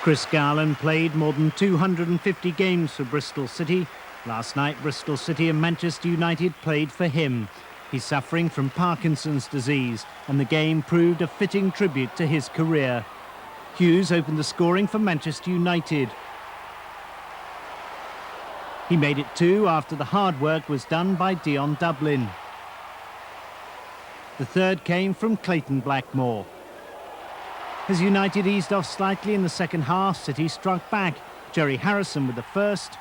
Chris Garland played more than 250 games for Bristol City. Last night, Bristol City and Manchester United played for him. He's suffering from Parkinson's disease, and the game proved a fitting tribute to his career. Hughes opened the scoring for Manchester United. He made it 2 after the hard work was done by Dion Dublin. The third came from Clayton Blackmore. As United eased off slightly in the second half, City struck back. Jerry Harrison with the first,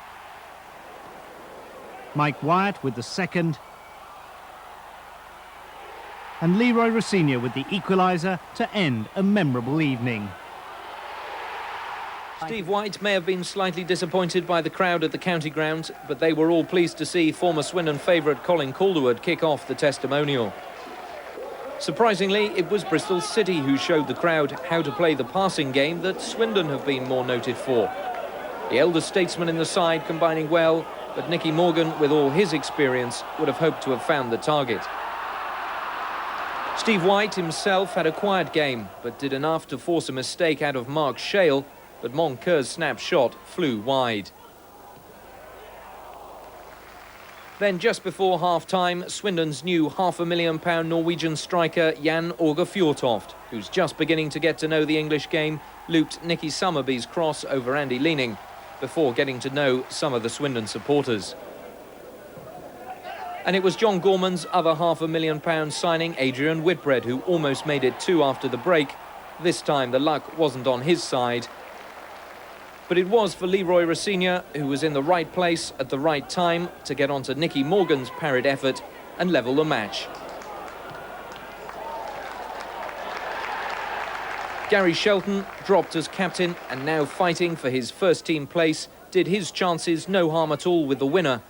Mike Wyatt with the second, and Leroy Rossignol with the equaliser to end a memorable evening. Steve White may have been slightly disappointed by the crowd at the county ground, but they were all pleased to see former Swindon favourite Colin Calderwood kick off the testimonial. Surprisingly, it was Bristol City who showed the crowd how to play the passing game that Swindon have been more noted for. The elder statesman in the side combining well, but Nicky Morgan, with all his experience, would have hoped to have found the target. Steve White himself had a quiet game, but did enough to force a mistake out of Mark Shale, but Moncur's snap shot flew wide. Then just before half-time, Swindon's new £500,000 Norwegian striker Jan Åge Fjortoft, who's just beginning to get to know the English game, looped Nicky Summerby's cross over Andy Leaning before getting to know some of the Swindon supporters. And it was John Gorman's other £500,000 signing, Adrian Whitbread, who almost made it 2 after the break. This time the luck wasn't on his side. But it was for Leroy Rossignol, who was in the right place at the right time to get onto Nicky Morgan's parried effort and level the match. Gary Shelton, dropped as captain and now fighting for his first team place, did his chances no harm at all with the winner,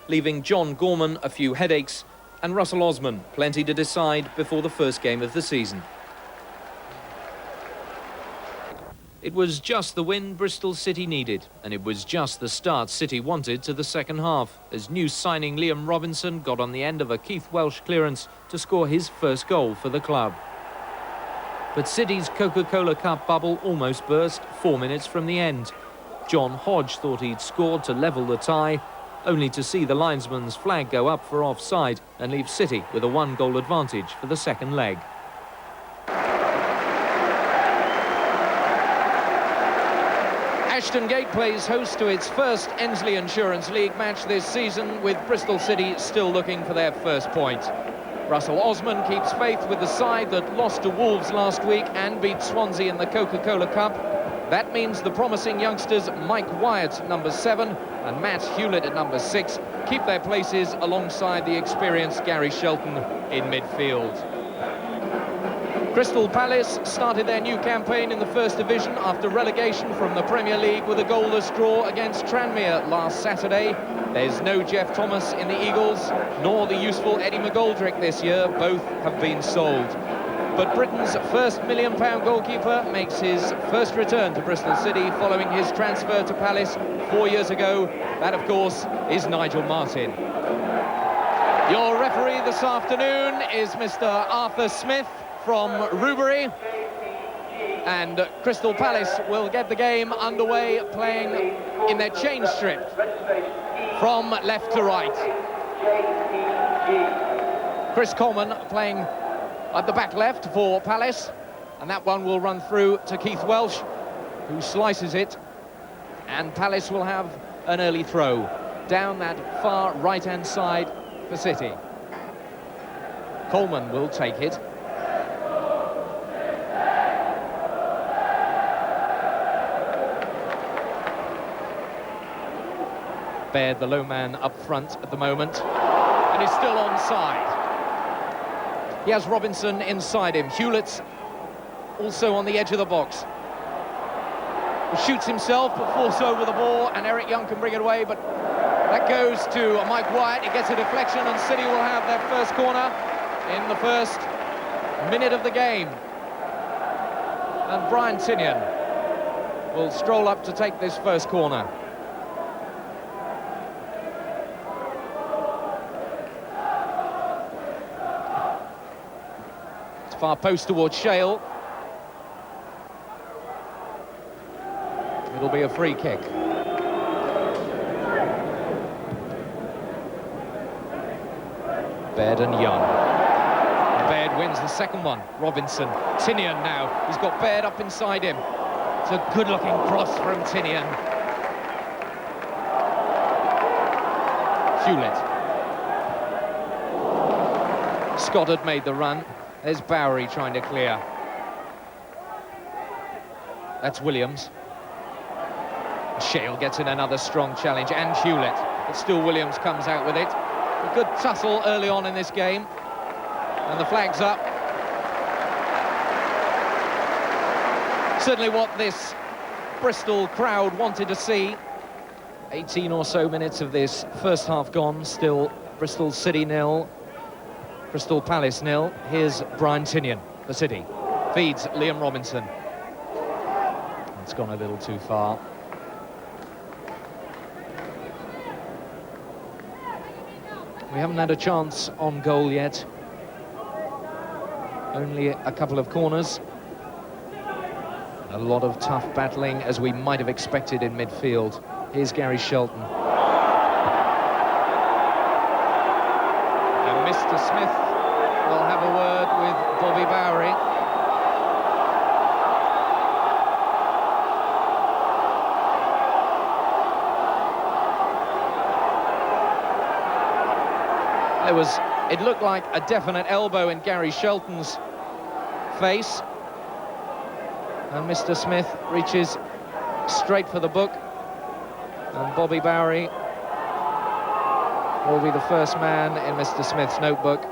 leaving John Gorman a few headaches and Russell Osman plenty to decide before the first game of the season. It was just the win Bristol City needed, and it was just the start City wanted to the second half, as new signing Liam Robinson got on the end of a Keith Welsh clearance to score his first goal for the club. But City's Coca-Cola Cup bubble almost burst 4 minutes from the end. John Hodge thought he'd scored to level the tie, only to see the linesman's flag go up for offside and leave City with a 1-goal advantage for the second leg. Ashton Gate plays host to its first Endsleigh Insurance League match this season, with Bristol City still looking for their first point. Russell Osman keeps faith with the side that lost to Wolves last week and beat Swansea in the Coca-Cola Cup. That means the promising youngsters Mike Wyatt, number 7, and Matt Hewlett at number 6, keep their places alongside the experienced Gary Shelton in midfield. Crystal Palace started their new campaign in the First Division after relegation from the Premier League with a goalless draw against Tranmere last Saturday. There's no Jeff Thomas in the Eagles, nor the useful Eddie McGoldrick this year. Both have been sold. But Britain's first £1 million goalkeeper makes his first return to Bristol City following his transfer to Palace 4 years ago. That, of course, is Nigel Martin. Your referee this afternoon is Mr. Arthur Smith from Rubery, and Crystal Palace will get the game underway playing in their change strip from left to right. Chris Coleman playing at the back left for Palace, and that one will run through to Keith Welsh, who slices it, and Palace will have an early throw down that far right-hand side for City. Coleman will take it. Baird, the low man up front at the moment, and is still onside. He has Robinson inside him. Hewlett's also on the edge of the box. He shoots himself, but falls over the ball, and Eric Young can bring it away, but that goes to Mike Wyatt. He gets a deflection, and City will have their first corner in the first minute of the game. And Brian Tinian will stroll up to take this first corner. Far post towards Shale. It'll be a free kick. Baird and Young. Baird wins the second one. Robinson. Tinian now. He's got Baird up inside him. It's a good-looking cross from Tinian. Hewlett. Scott had made the run. There's Bowery trying to clear. That's Williams. Shale gets in another strong challenge, and Hewlett. But still Williams comes out with it. A good tussle early on in this game. And the flag's up. Certainly what this Bristol crowd wanted to see. 18 or so minutes of this first half gone. Still Bristol City 0, Crystal Palace 0. Here's Brian Tinian for City. Feeds Liam Robinson. It's gone a little too far. We haven't had a chance on goal yet. Only a couple of corners. A lot of tough battling, as we might have expected in midfield. Here's Gary Shelton. And Mr. Smith will have a word with Bobby Bowery. It looked like a definite elbow in Gary Shelton's face. And Mr. Smith reaches straight for the book. And Bobby Bowery will be the first man in Mr. Smith's notebook.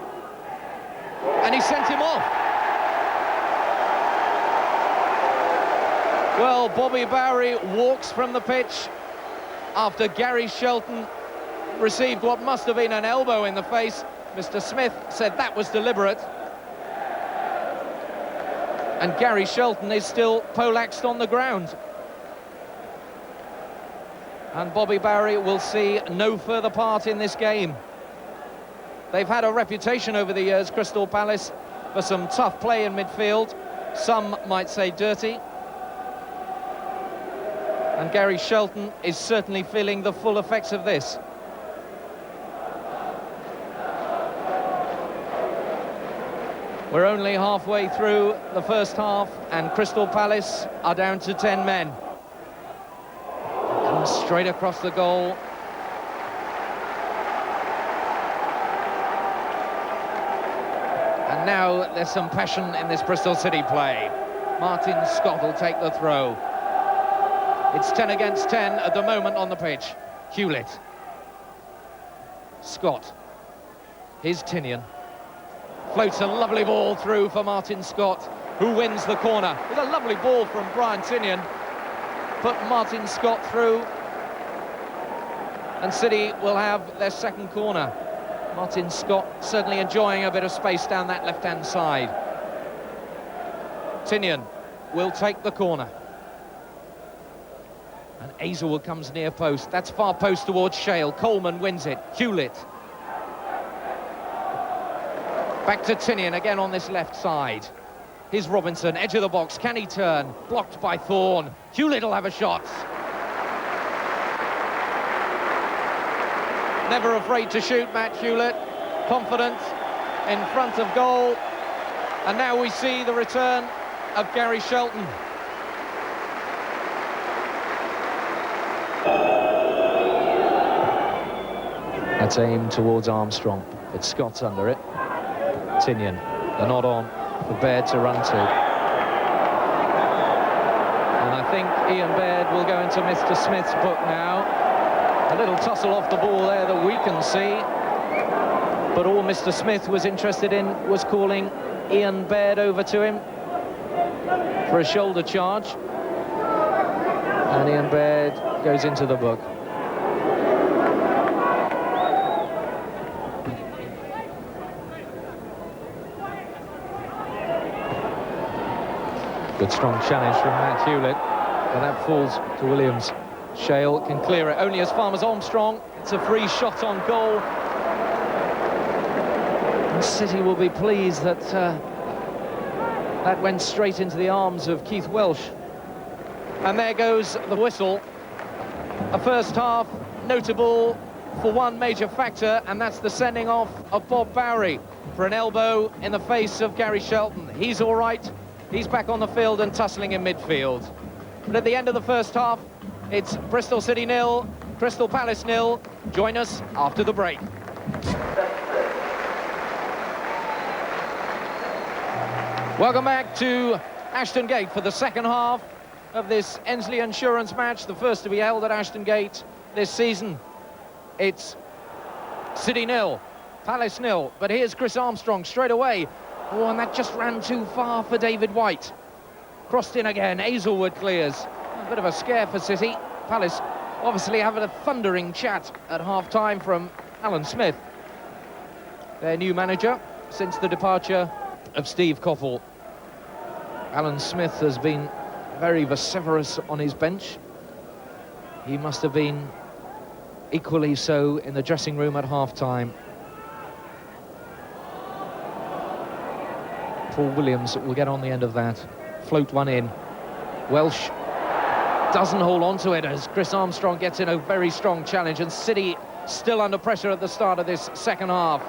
And he sent him off. Well, Bobby Bowery walks from the pitch after Gary Shelton received what must have been an elbow in the face. Mr. Smith said that was deliberate. And Gary Shelton is still poleaxed on the ground. And Bobby Bowery will see no further part in this game. They've had a reputation over the years, Crystal Palace, for some tough play in midfield. Some might say dirty. And Gary Shelton is certainly feeling the full effects of this. We're only halfway through the first half, and Crystal Palace are down to 10 men. Comes straight across the goal. And now there's some passion in this Bristol City play. Martin Scott will take the throw. It's 10 against 10 at the moment on the pitch. Hewlett. Scott. Here's Tinian. Floats a lovely ball through for Martin Scott, who wins the corner. With a lovely ball from Brian Tinian. Put Martin Scott through. And City will have their second corner. Martin Scott certainly enjoying a bit of space down that left-hand side. Tinian will take the corner. And Hazelwood comes near post. That's far post towards Shale. Coleman wins it. Hewlett. Back to Tinian again on this left side. Here's Robinson, edge of the box. Can he turn? Blocked by Thorne. Hewlett will have a shot. Never afraid to shoot, Matt Hewlett. Confident in front of goal. And now we see the return of Gary Shelton. That's aimed towards Armstrong, but Scott's under it. Tinian, the nod on for Baird to run to. And I think Ian Baird will go into Mr. Smith's book now. A little tussle off the ball there that we can see. But all Mr. Smith was interested in was calling Ian Baird over to him for a shoulder charge. And Ian Baird goes into the book. Good strong challenge from Matt Hewlett, but that falls to Williams. Shale can clear it only as far as Armstrong. It's a free shot on goal. And City will be pleased that that went straight into the arms of Keith Welsh. And there goes the whistle. A first half notable for one major factor, and that's the sending off of Bob Bowery for an elbow in the face of Gary Shelton. He's all right. He's back on the field and tussling in midfield. But at the end of the first half, it's Bristol City 0, Crystal Palace 0. Join us after the break. Welcome back to Ashton Gate for the second half of this Endsleigh Insurance match, the first to be held at Ashton Gate this season. It's City 0, Palace 0, but here's Chris Armstrong straight away. Oh, and that just ran too far for David White. Crossed in again, Hazelwood clears. A bit of a scare for City. Palace obviously having a thundering chat at half-time from Alan Smith, their new manager since the departure of Steve Coppell. Alan Smith has been very vociferous on his bench. He must have been equally so in the dressing room at half-time. Paul Williams will get on the end of that. Float one in. Welsh doesn't hold on to it as Chris Armstrong gets in a very strong challenge, and City still under pressure at the start of this second half.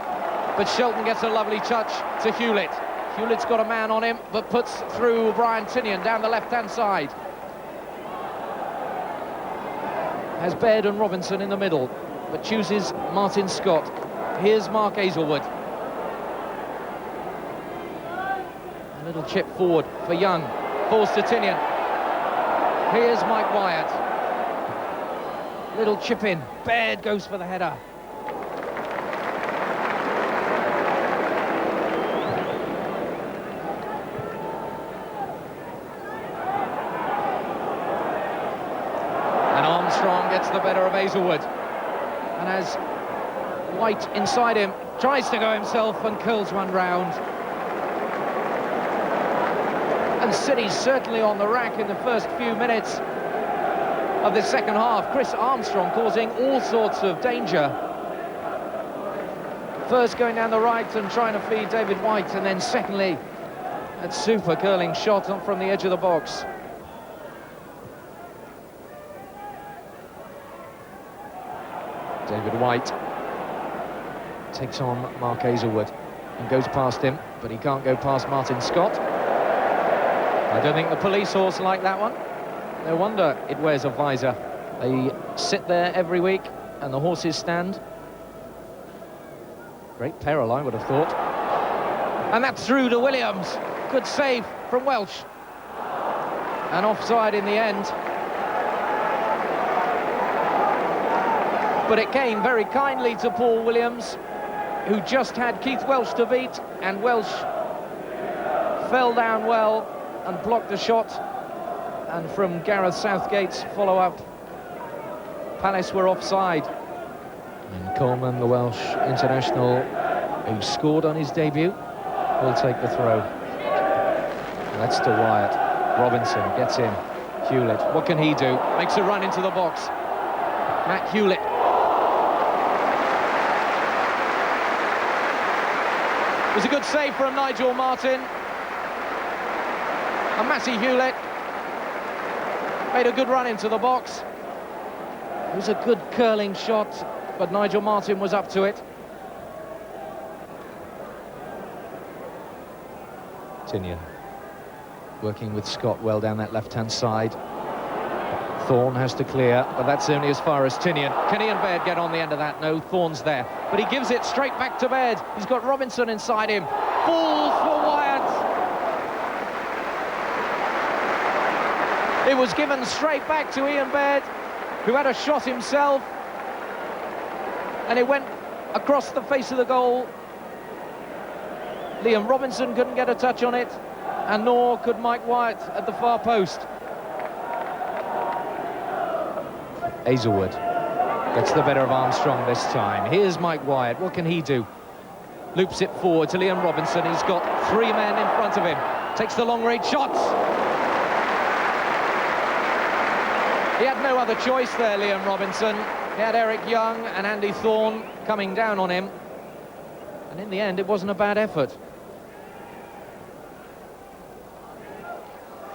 But Shelton gets a lovely touch to Hewlett. Hewlett's got a man on him, but puts through Brian Tinian down the left-hand side. Has Baird and Robinson in the middle, but chooses Martin Scott. Here's Mark Hazelwood. A little chip forward for Young. Falls to Tinian. Here's Mike Wyatt. Little chip in. Baird goes for the header. Gets the better of Hazelwood, and as White inside him tries to go himself and curls one round. And City's certainly on the rack in the first few minutes of the second half. Chris Armstrong causing all sorts of danger. First going down the right and trying to feed David White, and then secondly that super curling shot from the edge of the box. David White takes on Mark Hazelwood and goes past him, but he can't go past Martin Scott. I don't think the police horse like that one. No wonder it wears a visor. They sit there every week and the horses stand. Great peril, I would have thought. And that's through to Williams. Good save from Welsh. And offside in the end. But it came very kindly to Paul Williams, who just had Keith Welsh to beat, and Welsh fell down well and blocked the shot. And from Gareth Southgate's follow-up, Palace were offside. And Coleman, the Welsh international, who scored on his debut, will take the throw. That's to Wyatt. Robinson gets in. Hewlett, what can he do? Makes a run into the box. Matt Hewlett. It was a good save from Nigel Martin. And Matty Hewlett made a good run into the box. It was a good curling shot, but Nigel Martin was up to it. Tinian working with Scott well down that left-hand side. Thorne has to clear, but that's only as far as Tinian. Can Ian Baird get on the end of that? No, Thorne's there. But he gives it straight back to Baird. He's got Robinson inside him. Falls for Wyatt. It was given straight back to Ian Baird, who had a shot himself. And it went across the face of the goal. Liam Robinson couldn't get a touch on it, and nor could Mike Wyatt at the far post. Hazelwood gets the better of Armstrong this time. Here's Mike Wyatt. What can he do? Loops it forward to Liam Robinson. He's got three men in front of him. Takes the long-range shots. He had no other choice there, Liam Robinson. He had Eric Young and Andy Thorne coming down on him. And in the end, it wasn't a bad effort.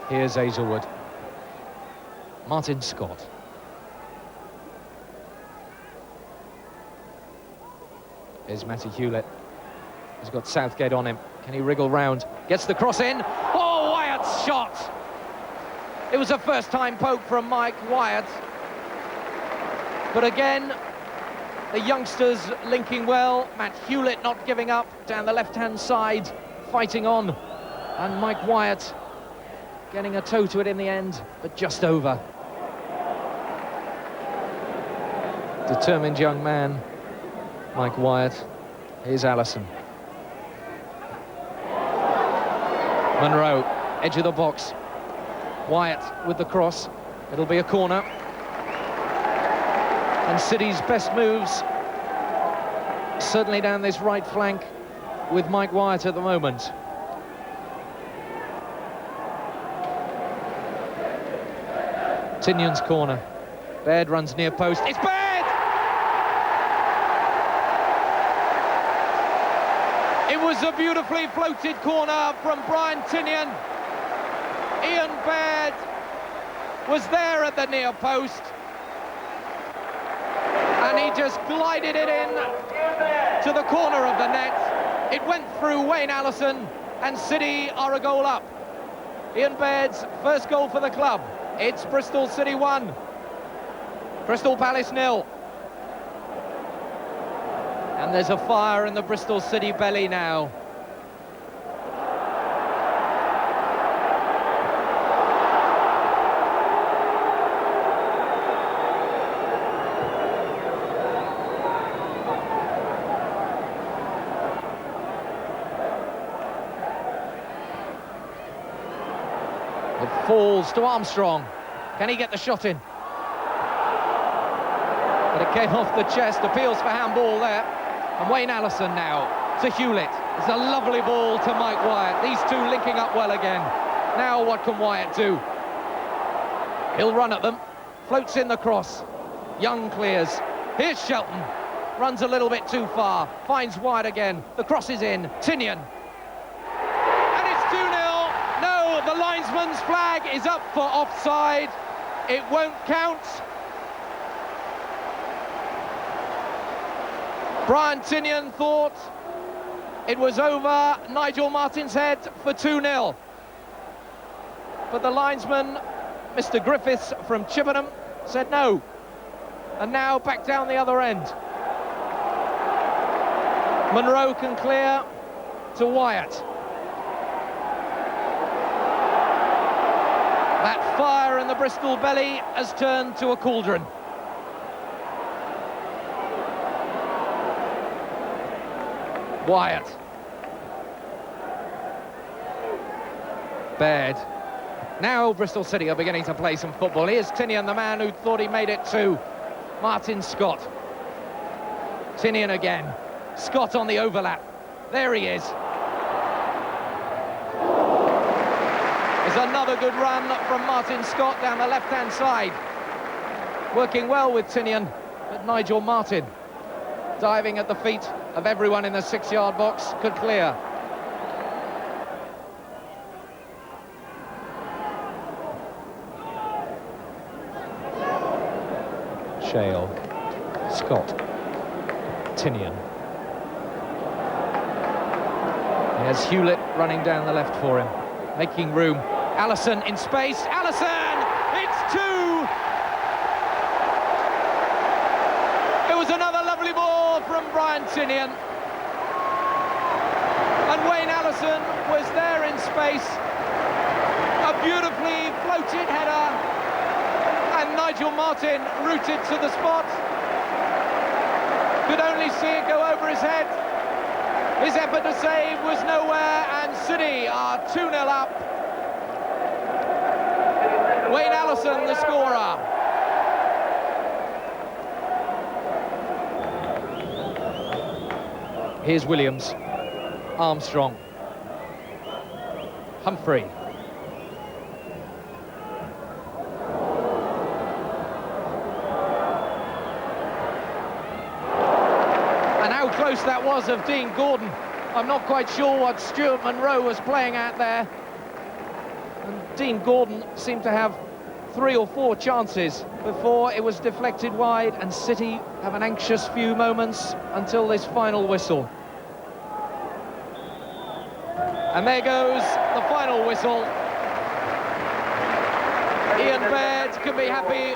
Here's Hazelwood. Martin Scott. Here's Matty Hewlett. He's got Southgate on him. Can he wriggle round? Gets the cross in. Oh, Wyatt's shot! It was a first-time poke from Mike Wyatt. But again, the youngsters linking well. Matt Hewlett not giving up down the left-hand side, fighting on. And Mike Wyatt getting a toe to it in the end, but just over. Determined young man, Mike Wyatt. Here's Allison. Monroe, edge of the box. Wyatt with the cross. It'll be a corner. And City's best moves, certainly down this right flank, with Mike Wyatt at the moment. Tignon's corner. Baird runs near post. It's Baird! It was a beautifully floated corner from Brian Tignon. Ian Baird was there at the near post. And he just glided it in to the corner of the net. It went through Wayne Allison, and City are a goal up. Ian Baird's first goal for the club. It's Bristol City 1, Crystal Palace 0. And there's a fire in the Bristol City belly now. It falls to Armstrong. Can he get the shot in? But it came off the chest. Appeals for handball there. And Wayne Allison now to Hewlett. It's a lovely ball to Mike Wyatt. These two linking up well again. Now what can Wyatt do? He'll run at them. Floats in the cross. Young clears. Here's Shelton. Runs a little bit too far. Finds Wyatt again. The cross is in. Tignon. And it's 2-0. No, the linesman's flag is up for offside. It won't count. Brian Tignon thought it was over Nigel Martin's head for 2-0. But the linesman, Mr. Griffiths from Chippenham, said no. And now back down the other end. Monroe can clear to Wyatt. That fire in the Bristol belly has turned to a cauldron. Wyatt. Baird. Now Bristol City are beginning to play some football. Here's Tignon, the man who thought he made it too. Martin Scott. Tignon again. Scott on the overlap. There he is. There's another good run from Martin Scott down the left-hand side. Working well with Tignon, but Nigel Martin diving at the feet of everyone in the 6-yard box, could clear. Shale, Scott, Tignon. There's Hewlett running down the left for him, making room. Allison in space, Allison! It's 2! It was another lovely ball from Brian Tignon. And Wayne Allison was there in space. A beautifully floated header. And Nigel Martin rooted to the spot. Could only see it go over his head. His effort to save was nowhere, and City are 2-0 up. Wayne Allison, the scorer. Here's Williams, Armstrong, Humphrey. And how close that was of Dean Gordon. I'm not quite sure what Stuart Monroe was playing at there. And Dean Gordon seemed to have 3 or 4 chances before it was deflected wide, and City have an anxious few moments until this final whistle. And there goes the final whistle. Ian Baird can be happy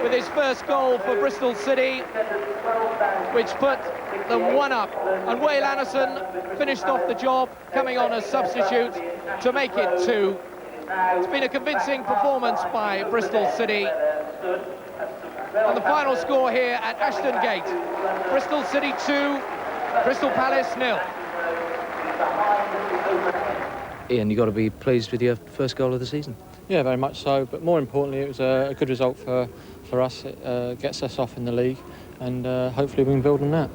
with his first goal for Bristol City, which put them 1 up. And Wael Anderson finished off the job, coming on as substitute to make it 2. It's been a convincing performance by Bristol City. And the final score here at Ashton Gate: Bristol City 2, Crystal Palace 0. Ian, you've got to be pleased with your first goal of the season. Yeah, very much so, but more importantly it was a good result for us. It gets us off in the league, and hopefully we can build on that.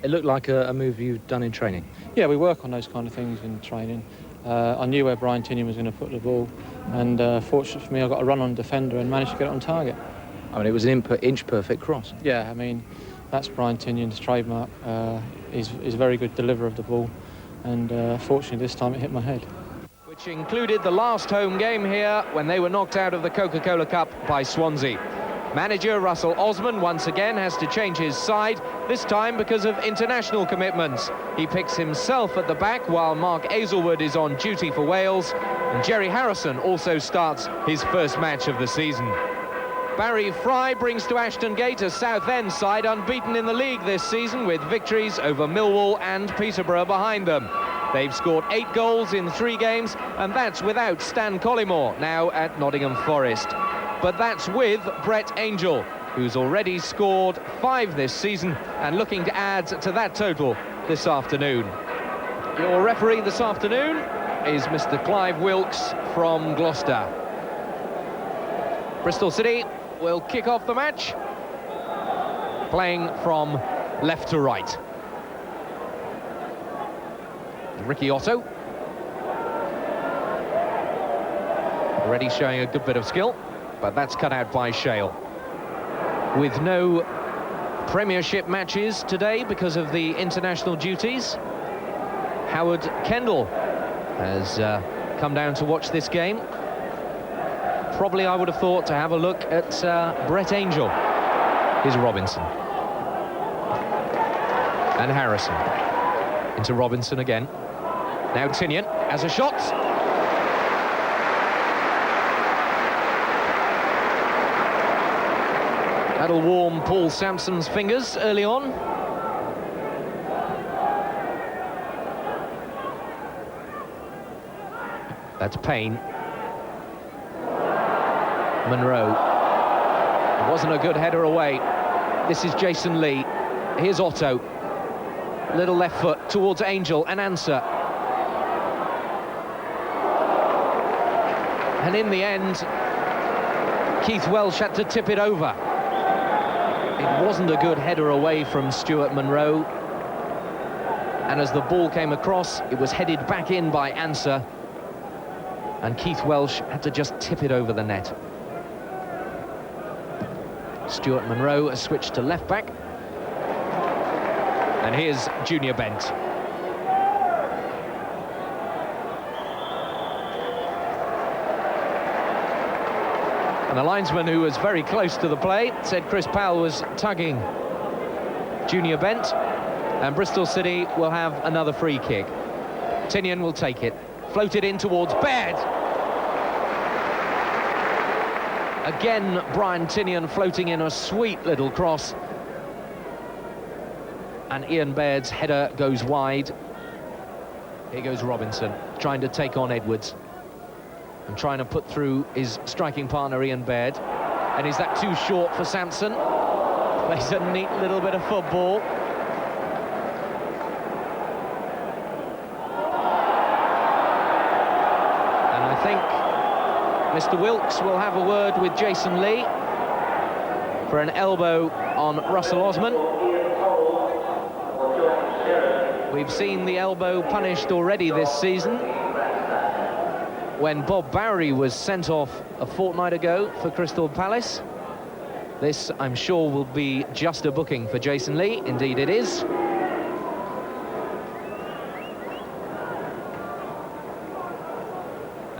It looked like a move you've done in training. Yeah, we work on those kind of things in training. I knew where Brian Tinian was going to put the ball, and fortunately for me I got a run on defender and managed to get it on target. I mean, it was an inch perfect cross. Yeah, I mean, that's Brian Tinian's trademark. He's a very good deliverer of the ball, and fortunately this time it hit my head. Which included the last home game here when they were knocked out of the Coca-Cola Cup by Swansea. Manager Russell Osman once again has to change his side, this time because of international commitments. He picks himself at the back while Mark Azelwood is on duty for Wales, and Jerry Harrison also starts his first match of the season. Barry Fry brings to Ashton Gate a Southend side unbeaten in the league this season, with victories over Millwall and Peterborough behind them. They've scored 8 goals in 3 games, and that's without Stan Collymore, now at Nottingham Forest. But that's with Brett Angel, who's already scored 5 this season and looking to add to that total this afternoon. Your referee this afternoon is Mr. Clive Wilkes from Gloucester. Bristol City will kick off the match, playing from left to right. Ricky Otto, already showing a good bit of skill, but that's cut out by Shale. With no Premiership matches today because of the international duties, Howard Kendall has come down to watch this game. Probably, I would have thought, to have a look at Brett Angel. Here's Robinson. And Harrison. Into Robinson again. Now Tinian has a shot. That'll warm Paul Sampson's fingers early on. That's Payne. Monroe. It wasn't a good header away. This is Jason Lee. Here's Otto. Little left foot towards Angel and Answer. And in the end, Keith Welsh had to tip it over. It wasn't a good header away from Stuart Monroe. And as the ball came across, it was headed back in by Answer. And Keith Welsh had to just tip it over the net. Stuart Monroe has switched to left back. And here's Junior Bent. And the linesman, who was very close to the play, said Chris Powell was tugging Junior Bent, and Bristol City will have another free kick. Tinian will take it, floated in towards Baird. Again, Brian Tinian floating in a sweet little cross. And Ian Baird's header goes wide. Here goes Robinson, trying to take on Edwards. And trying to put through his striking partner, Ian Baird. And is that too short for Sampson? Plays a neat little bit of football. And I think Mr. Wilkes will have a word with Jason Lee for an elbow on Russell Osman. We've seen the elbow punished already this season, when Bob Barry was sent off a fortnight ago for Crystal Palace. This, I'm sure, will be just a booking for Jason Lee. Indeed it is.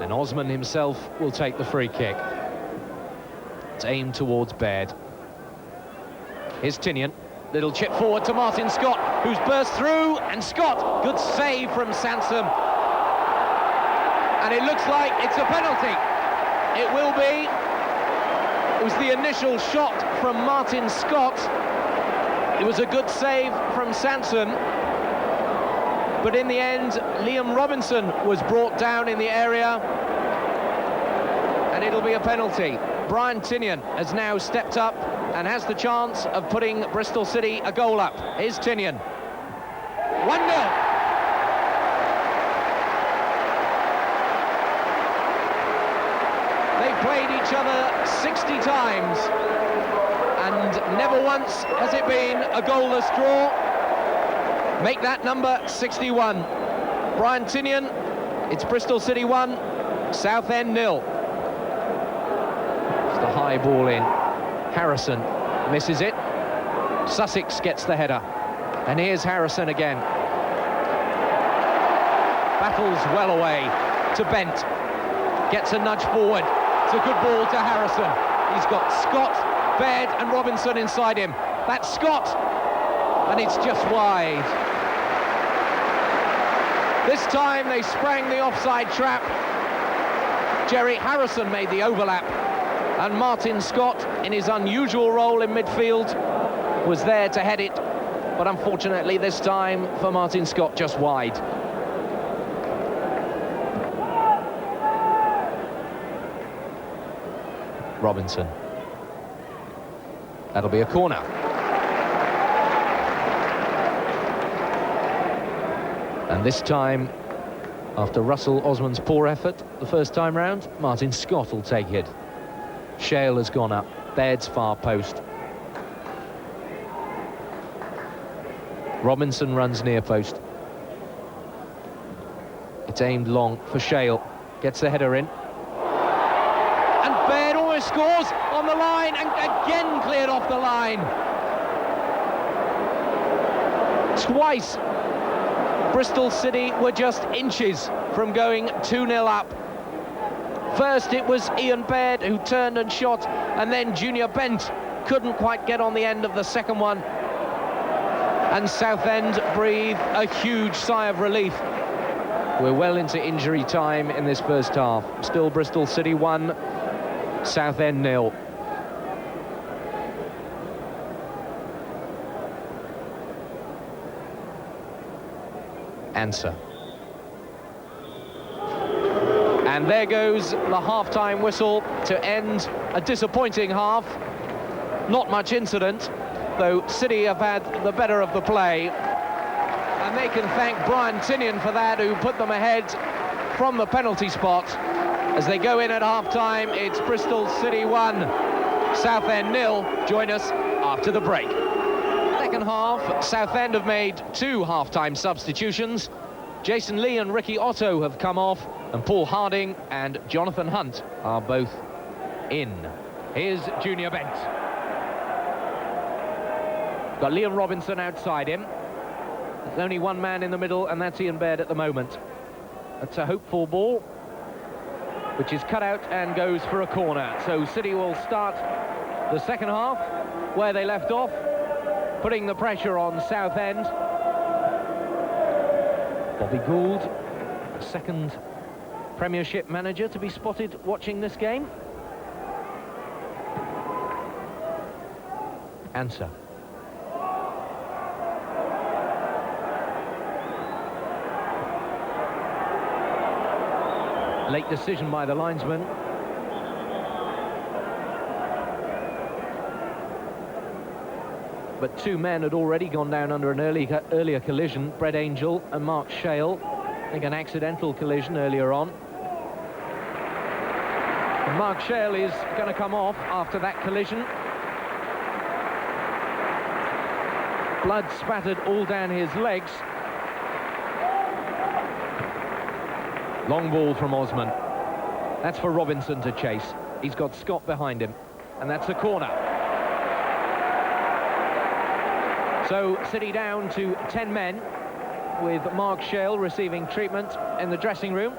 And Osman himself will take the free kick. It's aimed towards Baird. Here's Tinian. Little chip forward to Martin Scott, who's burst through, and Scott, good save from Sansom. And it looks like it's a penalty. It will be. It was the initial shot from Martin Scott. It was a good save from Sansom. But in the end, Liam Robinson was brought down in the area. And it'll be a penalty. Brian Tinian has now stepped up and has the chance of putting Bristol City a goal up. Here's Tinian. 1-0. They've played each other 60 times, and never once has it been a goalless draw. Make that number 61. Brian Tinian, it's Bristol City 1, Southend 0. It's the high ball in. Harrison misses it. Sussex gets the header. And here's Harrison again. Battles well away to Bent. Gets a nudge forward. It's a good ball to Harrison. He's got Scott, Baird and Robinson inside him. That's Scott. And it's just wide. This time they sprang the offside trap. Jerry Harrison made the overlap. And Martin Scott, in his unusual role in midfield, was there to head it. But unfortunately, this time for Martin Scott, just wide. Robinson. That'll be a corner. And this time, after Russell Osman's poor effort the first time round, Martin Scott will take it. Shale has gone up. Baird's far post. Robinson runs near post. It's aimed long for Shale. Gets the header in. And Baird almost scores on the line and again cleared off the line. Twice Bristol City were just inches from going 2-0 up. First it was Ian Baird who turned and shot, and then Junior Bent couldn't quite get on the end of the second one. And Southend breathe a huge sigh of relief. We're well into injury time in this first half. Still Bristol City 1, Southend 0. Answer. And there goes the half-time whistle to end a disappointing half. Not much incident, though City have had the better of the play. And they can thank Brian Tinian for that, who put them ahead from the penalty spot. As they go in at half-time, it's Bristol City 1, Southend 0. Join us after the break. Second half, Southend have made 2 half-time substitutions. Jason Lee and Ricky Otto have come off, and Paul Harding and Jonathan Hunt are both in. Here's Junior Bent. Got Liam Robinson outside him. There's only one man in the middle, and that's Ian Baird at the moment. That's a hopeful ball, which is cut out and goes for a corner. So City will start the second half where they left off, putting the pressure on Southend. Bobby Gould, the second Premiership manager to be spotted watching this game. Answer. Late decision by the linesman. But 2 men had already gone down under an earlier collision, Brett Angel and Mark Shale. I think an accidental collision earlier on. And Mark Shale is going to come off after that collision. Blood spattered all down his legs. Long ball from Osman. That's for Robinson to chase. He's got Scott behind him, and that's a corner. So City down to 10 men, with Mark Shale receiving treatment in the dressing room.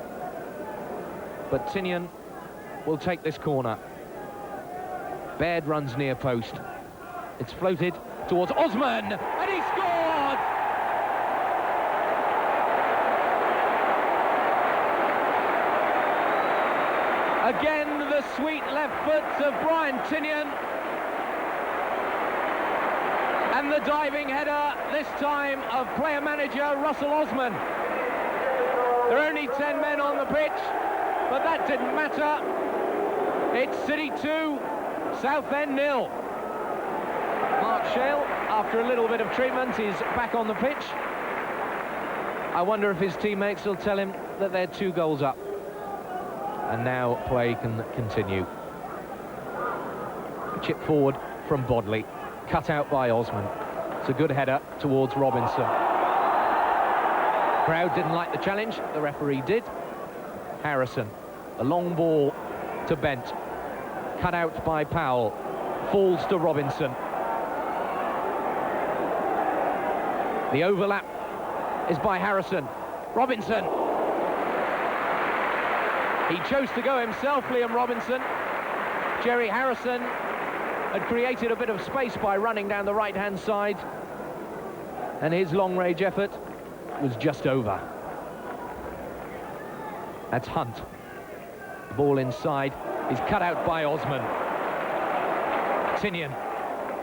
But Tinian will take this corner. Baird runs near post. It's floated towards Osman, and he scored! Again, the sweet left foot of Brian Tinian. And the diving header, this time of player manager Russell Osman. There are only 10 men on the pitch, but that didn't matter. It's City 2, Southend 0. Mark Shale, after a little bit of treatment, is back on the pitch. I wonder if his teammates will tell him that they're 2 goals up. And now play can continue. Chip forward from Bodley, cut out by Osman. It's a good header towards Robinson. Crowd didn't like the challenge, the referee did. Harrison, a long ball to Bent, cut out by Powell, falls to Robinson. The overlap is by Harrison. Robinson. He chose to go himself, Liam Robinson. Jerry Harrison had created a bit of space by running down the right-hand side, and his long-range effort was just over. That's Hunt. The ball inside is cut out by Osman. Tinian.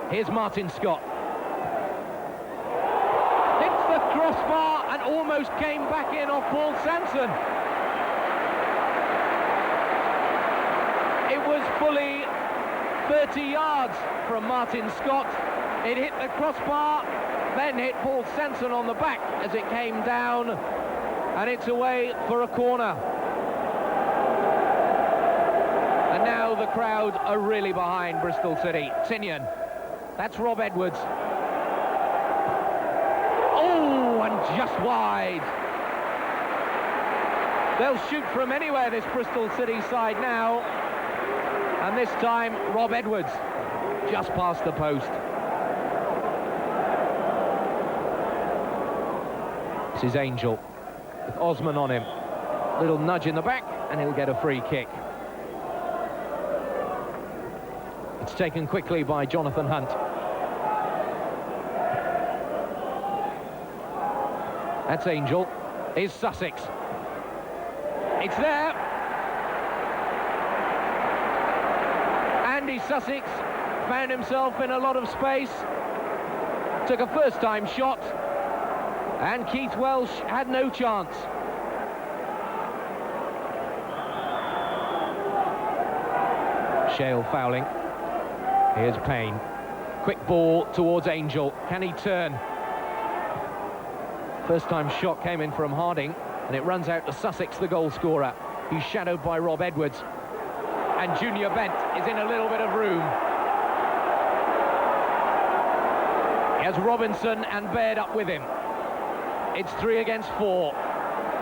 Here's Martin Scott. Hits the crossbar and almost came back in off Paul Sanson. It was fully 30 yards from Martin Scott. It hit the crossbar, then hit Paul Sanson on the back as it came down, and it's away for a corner. And now the crowd are really behind Bristol City. Tinian, that's Rob Edwards. Oh, and just wide. They'll shoot from anywhere, this Bristol City side now. And this time, Rob Edwards, just past the post. This is Angel, with Osman on him. Little nudge in the back, and he'll get a free kick. It's taken quickly by Jonathan Hunt. That's Angel. Here's Sussex. It's there. Andy Sussex found himself in a lot of space. Took a first-time shot. And Keith Welsh had no chance. Shale fouling. Here's Payne. Quick ball towards Angel. Can he turn? First-time shot came in from Harding, and it runs out to Sussex, the goal scorer. He's shadowed by Rob Edwards. And Junior Bent is in a little bit of room. He has Robinson and Baird up with him. It's 3 against 4.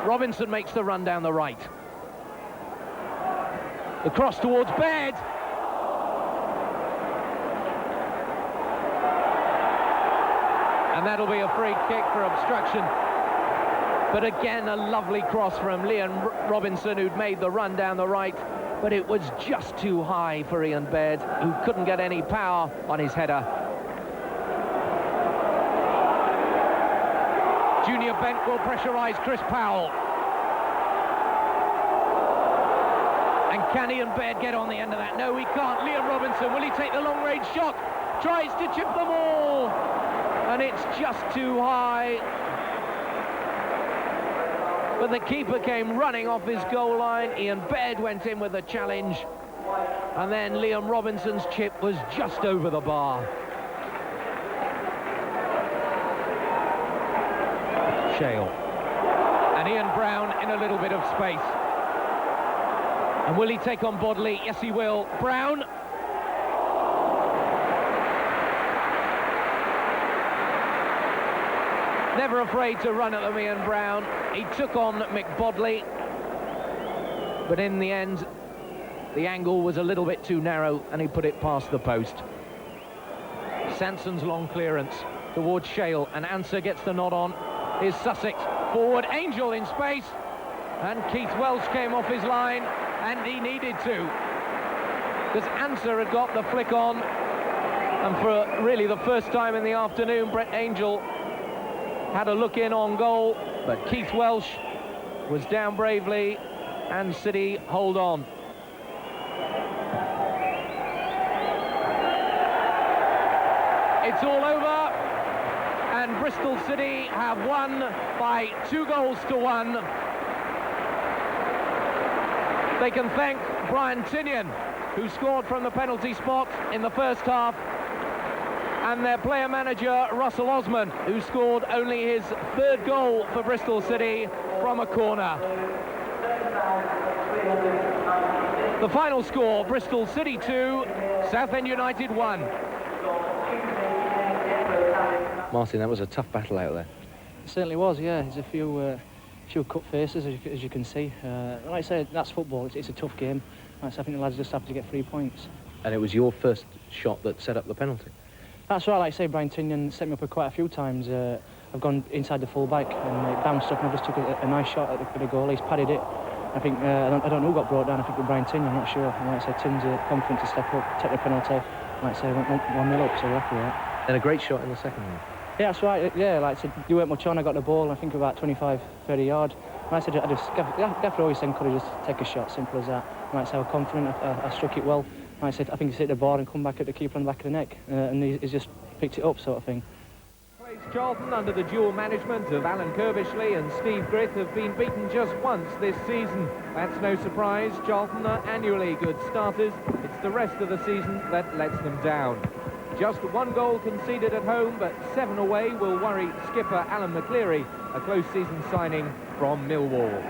Robinson makes the run down the right. The cross towards Baird. And that'll be a free kick for obstruction. But again, a lovely cross from Liam Robinson, who'd made the run down the right. But it was just too high for Ian Baird, who couldn't get any power on his header. Junior Bent will pressurise Chris Powell. And can Ian Baird get on the end of that? No, he can't. Liam Robinson, will he take the long-range shot? Tries to chip them all. And it's just too high. But the keeper came running off his goal line. Ian Baird went in with the challenge. And then Liam Robinson's chip was just over the bar. Shale. And Ian Brown in a little bit of space. And will he take on Bodley? Yes, he will. Brown. Never afraid to run at them, Ian Brown. He took on Mick Bodley, but in the end, the angle was a little bit too narrow, and he put it past the post. Sanson's long clearance towards Shale, and Answer gets the nod on. Here's Sussex, forward, Angel in space, and Keith Welsh came off his line, and he needed to. because Answer had got the flick on, and for really the first time in the afternoon, Brett Angel had a look in on goal, but Keith Welsh was down bravely, and City hold on. It's all over, and Bristol City have won by 2-1. They can thank Brian Tinian, who scored from the penalty spot in the first half, and their player-manager Russell Osman, who scored only his 3rd goal for Bristol City from a corner. The final score, Bristol City 2, Southend United 1. Martin, that was a tough battle out there. It certainly was, yeah. There's a few cut faces, as you can see. Like I said, that's football. It's a tough game. Like I think the lads just have to get 3 points. And it was your first shot that set up the penalty. That's right. Like I say, Brian Tinian set me up quite a few times. I've gone inside the full back and it bounced up, and I just took a nice shot at the goal. He's padded it. I think I don't know who got brought down. I think it was Brian Tinian. I'm not sure. And like I said, Tim's confident to step up, take the penalty. Like I say, went 1-0 up, so we're happy with that. And a great shot in the second one. Yeah, that's right. Yeah, like I said, you weren't much on. I got the ball, I think about 25, 30 yards. Like I said, Gaffer always said, could have just take a shot, simple as that. And like I said, I was confident, I struck it well. Like I said, I think he's hit the ball and come back at the keeper on the back of the neck, and he's just picked it up, sort of thing. Charlton, under the dual management of Alan Kirbishley and Steve Grith, have been beaten just once this season. That's no surprise. Charlton are annually good starters. It's the rest of the season that lets them down. Just 1 goal conceded at home, but 7 away will worry skipper Alan McCleary, a close season signing from Millwall.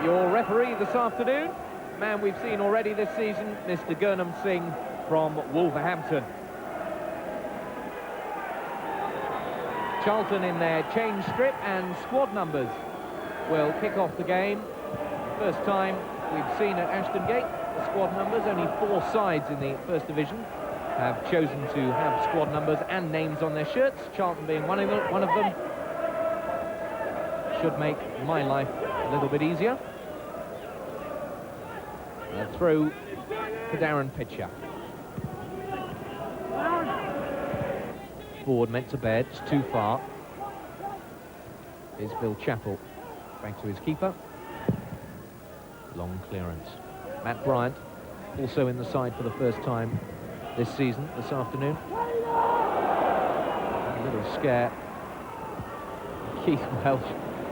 Your referee this afternoon, man we've seen already this season, Mr. Gurnham Singh from Wolverhampton. Charlton in their change strip and squad numbers will kick off the game. First time we've seen at Ashton Gate the squad numbers. Only 4 sides in the First Division have chosen to have squad numbers and names on their shirts, Charlton being one of them. Should make my life a little bit easier. A throw to Darren Pitcher. Forward meant to bed, it's too far. Here's Bill Chappell, back to his keeper. Long clearance. Matt Bryant, also in the side for the first time this season, this afternoon. A little scare. Keith Welsh,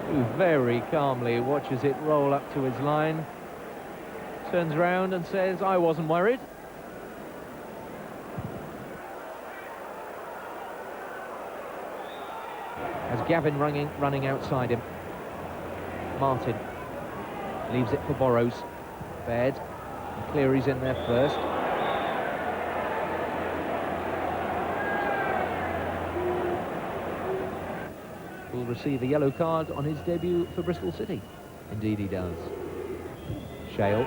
who very calmly watches it roll up to his line, turns around and says, I wasn't worried. As Gavin running outside him. Martin leaves it for Burrows. Baird. Cleary's in there first. Will receive a yellow card on his debut for Bristol City. Indeed he does. Shale.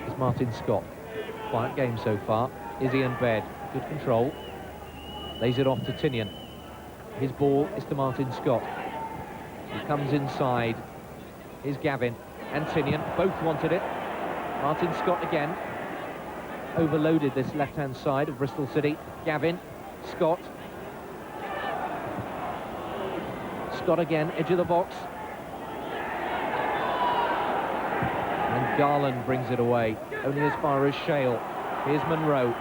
It's Martin Scott. Quiet game so far. Izzy and Baird. Good control. Lays it off to Tinian. His ball is to Martin Scott. He comes inside. Here's Gavin and Tinian. Both wanted it. Martin Scott again. Overloaded this left-hand side of Bristol City. Gavin, Scott. Scott again, edge of the box. And Garland brings it away. Only as far as Shale. Here's Monroe.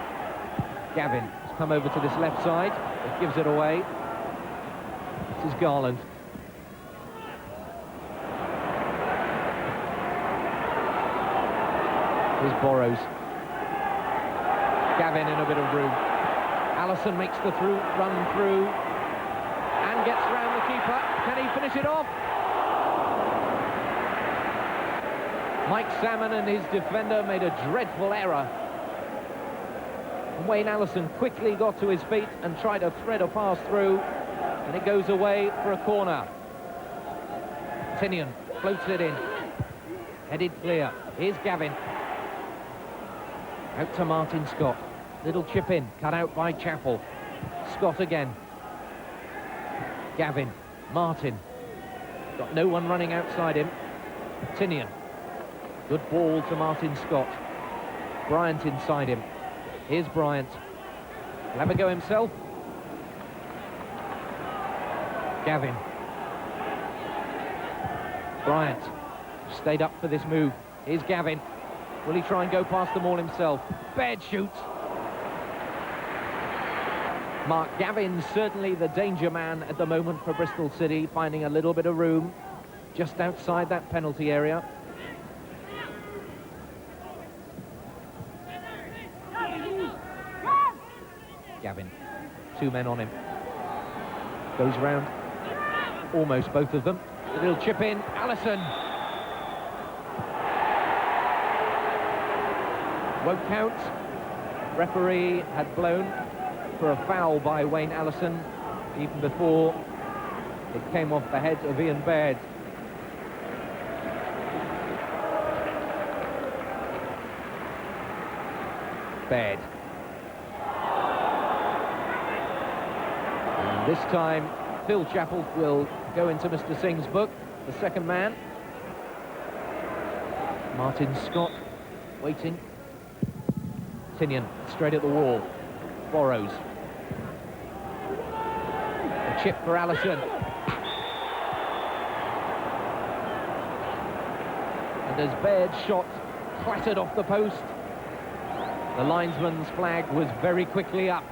Gavin has come over to this left side. It gives it away. This is Garland. Here's Burrows. Gavin in a bit of room. Allison makes the run through and gets round the keeper. Can he finish it off? Mike Salmon and his defender made a dreadful error. Wayne Allison quickly got to his feet and tried to thread a pass through, and it goes away for a corner. Tinian floats it in. Headed clear. Here's Gavin. Out to Martin Scott. Little chip in, cut out by Chappell. Scott again. Gavin. Martin. Got no one running outside him. Tinian. Good ball to Martin Scott. Bryant inside him. Here's Bryant. He'll have a go himself. Gavin. Bryant stayed up for this move. Here's Gavin. Will he try and go past them all himself? Baird shoots. Mark Gavin, certainly the danger man at the moment for Bristol City, finding a little bit of room just outside that penalty area. Gavin, two men on him. Goes round almost both of them. He'll chip in. Allison. Won't count. Referee had blown for a foul by Wayne Allison even before it came off the head of Ian Baird. Baird. And this time Phil Chappell will go into Mr. Singh's book, the second man. Martin Scott waiting. Tinian straight at the wall. Borrows. A chip for Allison. And as Baird's shot clattered off the post, the linesman's flag was very quickly up.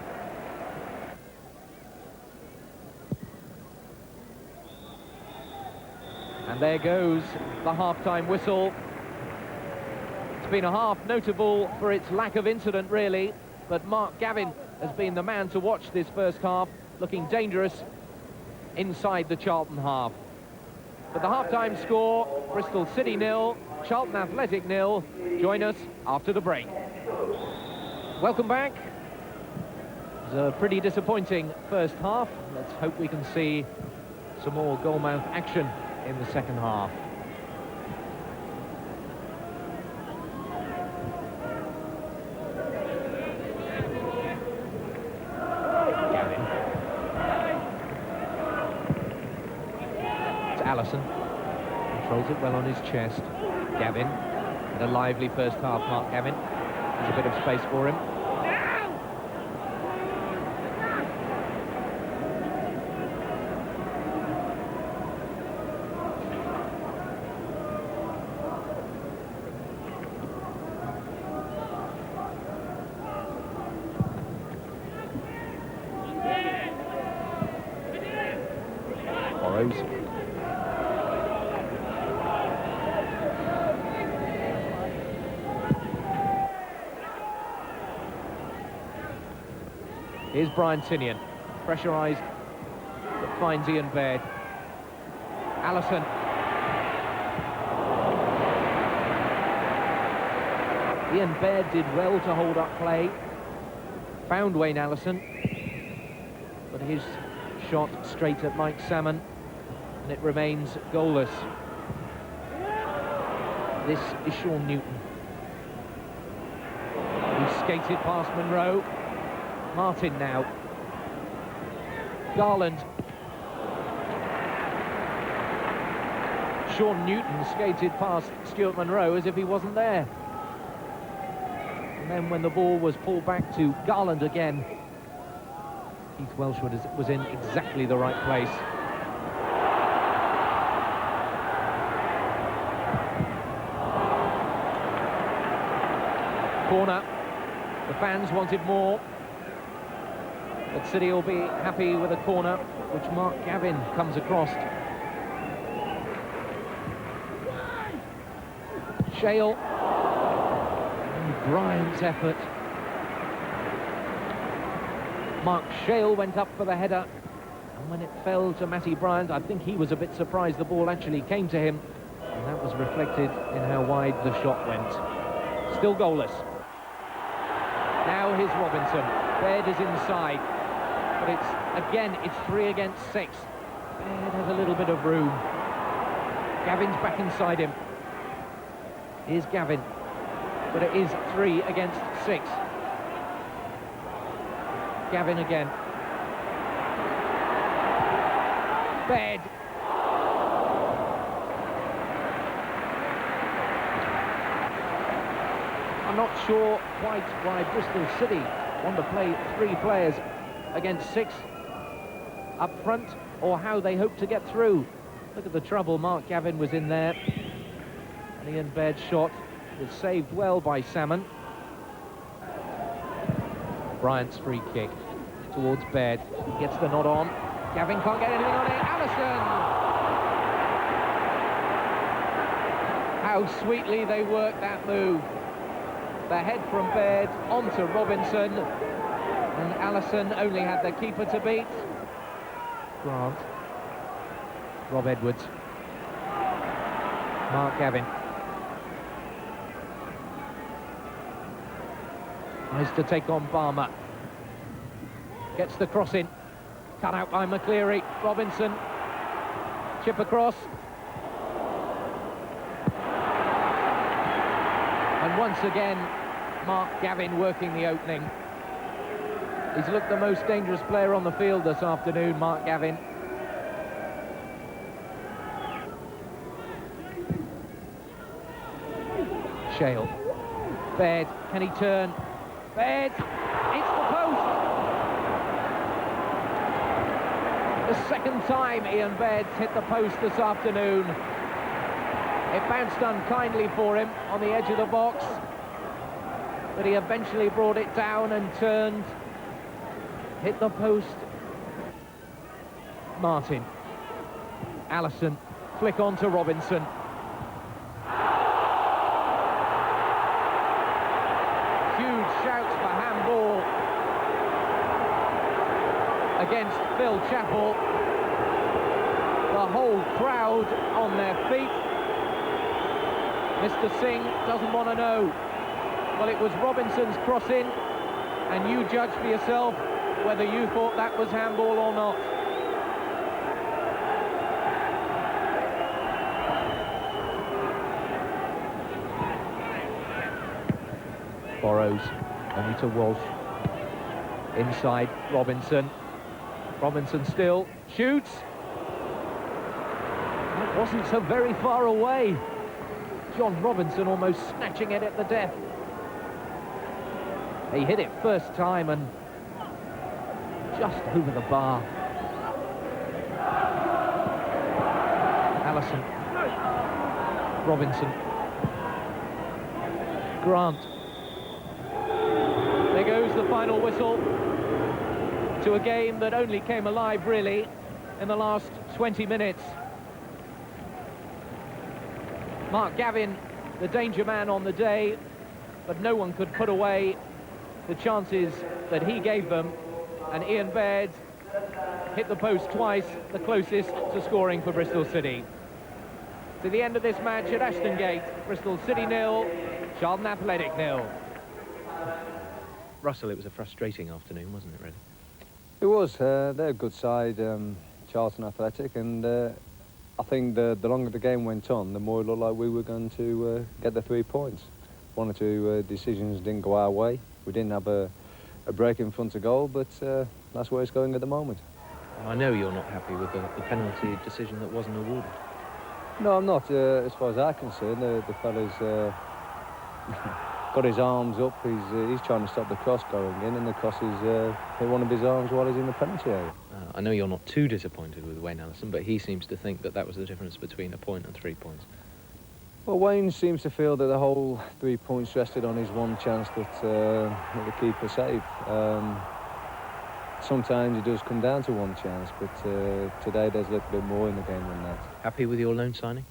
And there goes the half-time whistle. It's been a half notable for its lack of incident, really, but Mark Gavin has been the man to watch this first half, looking dangerous inside the Charlton half. But the half-time score, Bristol City 0, Charlton Athletic 0. Join us after the break. Welcome back. It was a pretty disappointing first half. Let's hope we can see some more goalmouth action in the second half. Gavin. It's Allison. Controls it well on his chest. Gavin. And a lively first half, Mark Gavin. There's a bit of space for him. Borrows. Here's Brian Tinian, pressurised, but finds Ian Baird. Allison. Ian Baird did well to hold up play. Found Wayne Allison, but his shot straight at Mike Salmon, and it remains goalless. This is Sean Newton. He skated past Monroe. Martin now. Garland. Sean Newton skated past Stuart Monroe as if he wasn't there. And then when the ball was pulled back to Garland again, Keith Welshwood was in exactly the right place. Corner. The fans wanted more, but City will be happy with a corner, which Mark Gavin comes across. Shale. And Bryant's effort. Mark Shale went up for the header, and when it fell to Matty Bryant, I think he was a bit surprised the ball actually came to him, and that was reflected in how wide the shot went. Still goalless. Now here's Robinson. Baird is inside, but it's 3 against 6. Baird has a little bit of room. Gavin's back inside him. Here's Gavin, but it is 3 against 6. Gavin again. Baird. I'm not sure quite why Bristol City want to play 3 players against 6 up front, or how they hope to get through. Look at the trouble Mark Gavin was in there. And Ian Baird's shot was saved well by Salmon. Bryant's free kick towards Baird. He gets the nod on. Gavin can't get anything on it. Allison! How sweetly they worked that move. The head from Baird onto Robinson. And Allison only had the keeper to beat. Grant. Rob Edwards. Mark Gavin. Tries to take on Barmer. Gets the cross in. Cut out by McCleary. Robinson. Chip across. And once again, Mark Gavin working the opening. He's looked the most dangerous player on the field this afternoon, Mark Gavin. Shale. Baird, can he turn? Baird, it's the post! The second time Ian Baird's hit the post this afternoon. It bounced unkindly for him on the edge of the box, but he eventually brought it down and turned, hit the post. Martin. Allison, flick on to Robinson. Huge shouts for handball against Phil Chappell. The whole crowd on their feet. Mr. Singh doesn't want to know. Well, it was Robinson's cross in, and you judge for yourself whether you thought that was handball or not. Borrows, only to Walsh. Inside, Robinson. Robinson still shoots. That wasn't so very far away. John Robinson almost snatching it at the death. He hit it first time and just over the bar. Allison. Robinson. Grant. There goes the final whistle to a game that only came alive, really, in the last 20 minutes. Mark Gavin, the danger man on the day, but no one could put away the chances that he gave them, and Ian Baird hit the post twice, the closest to scoring for Bristol City. To the end of this match at Ashton Gate, Bristol City 0, Charlton Athletic 0. Russell, it was a frustrating afternoon, wasn't it, really? It was. They're a good side, Charlton Athletic, and I think the longer the game went on, the more it looked like we were going to get the 3 points. One or two decisions didn't go our way. We didn't have a break in front of goal, but that's where it's going at the moment. I know you're not happy with the penalty decision that wasn't awarded. No, I'm not. As far as I'm concerned, the fella's got his arms up. He's trying to stop the cross going in, and the cross is hit one of his arms while he's in the penalty area. I know you're not too disappointed with Wayne Allison, but he seems to think that that was the difference between a point and 3 points. Well, Wayne seems to feel that the whole 3 points rested on his one chance that the keeper saved. Sometimes it does come down to one chance, but today there's a little bit more in the game than that. Happy with your loan signing?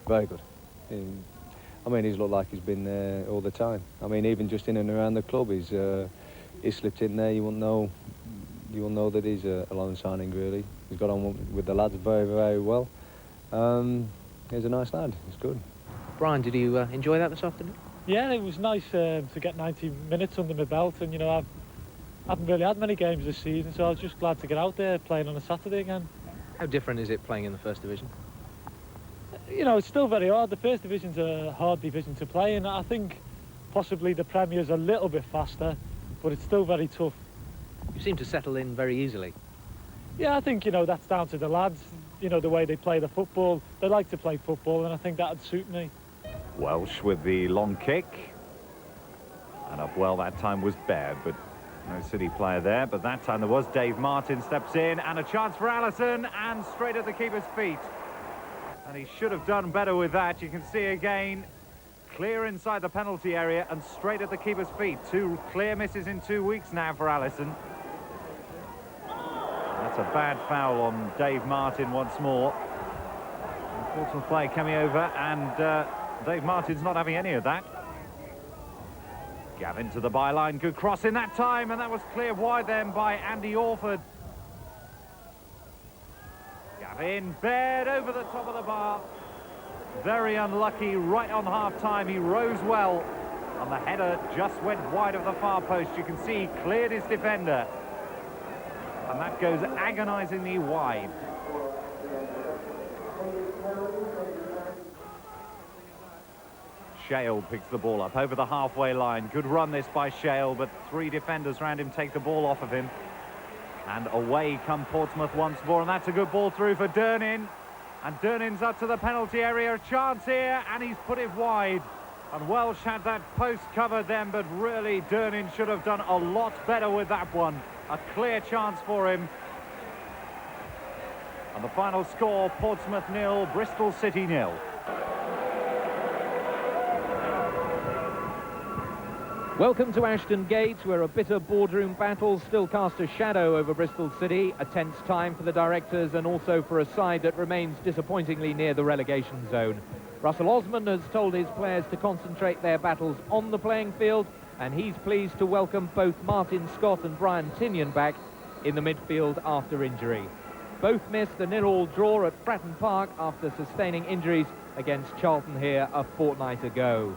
Very good. I mean, he's looked like he's been there all the time. I mean, even just in and around the club, he's slipped in there. You won't know that he's a loan signing, really. He's got on with the lads very, very well. He's a nice lad. He's good. Brian, did you enjoy that this afternoon? Yeah, it was nice to get 90 minutes under my belt, and you know, I haven't really had many games this season, so I was just glad to get out there playing on a Saturday again. How different is it playing in the First Division? You know, it's still very hard. The First Division's a hard division to play in. I think possibly the Premier's a little bit faster, but it's still very tough. You seem to settle in very easily. Yeah, I think, you know, that's down to the lads, you know, the way they play the football. They like to play football, and I think that'd suit me. Welsh with the long kick. And up well that time was Baird, but no City player there. But that time there was. Dave Martin steps in, and a chance for Allison, and straight at the keeper's feet. And he should have done better with that. You can see again, clear inside the penalty area and straight at the keeper's feet. 2 clear misses in 2 weeks now for Allison. That's a bad foul on Dave Martin once more. Portsmouth play coming over, and Dave Martin's not having any of that. Gavin to the byline, good cross in that time, and that was cleared wide then by Andy Orford. Gavin, Baird over the top of the bar. Very unlucky, right on half-time. He rose well, and the header just went wide of the far post. You can see he cleared his defender, and that goes agonisingly wide. Shale picks the ball up over the halfway line. Good run this by Shale, but 3 defenders around him take the ball off of him. And away come Portsmouth once more, and that's a good ball through for Durnin. And Durnin's up to the penalty area, a chance here, and he's put it wide. And Welsh had that post covered then, but really Durnin should have done a lot better with that one. A clear chance for him. And the final score, Portsmouth 0, Bristol City 0. Welcome to Ashton Gate, where a bitter boardroom battle still casts a shadow over Bristol City. A tense time for the directors and also for a side that remains disappointingly near the relegation zone. Russell Osman has told his players to concentrate their battles on the playing field, and he's pleased to welcome both Martin Scott and Brian Tinian back in the midfield after injury. Both missed the 0-0 draw at Fratton Park after sustaining injuries against Charlton here a fortnight ago.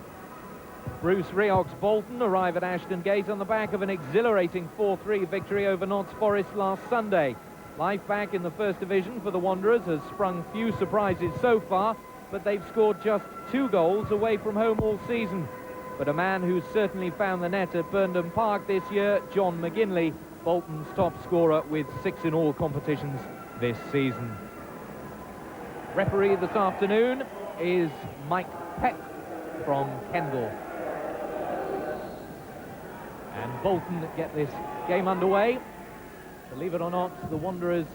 Bruce Rioch's Bolton arrive at Ashton Gate on the back of an exhilarating 4-3 victory over Notts Forest last Sunday. Life back in the First Division for the Wanderers has sprung few surprises so far, but they've scored just 2 goals away from home all season. But a man who's certainly found the net at Burndon Park this year, John McGinley, Bolton's top scorer with 6 in all competitions this season. Referee this afternoon is Mike Peck from Kendal. And Bolton get this game underway. Believe it or not, the Wanderers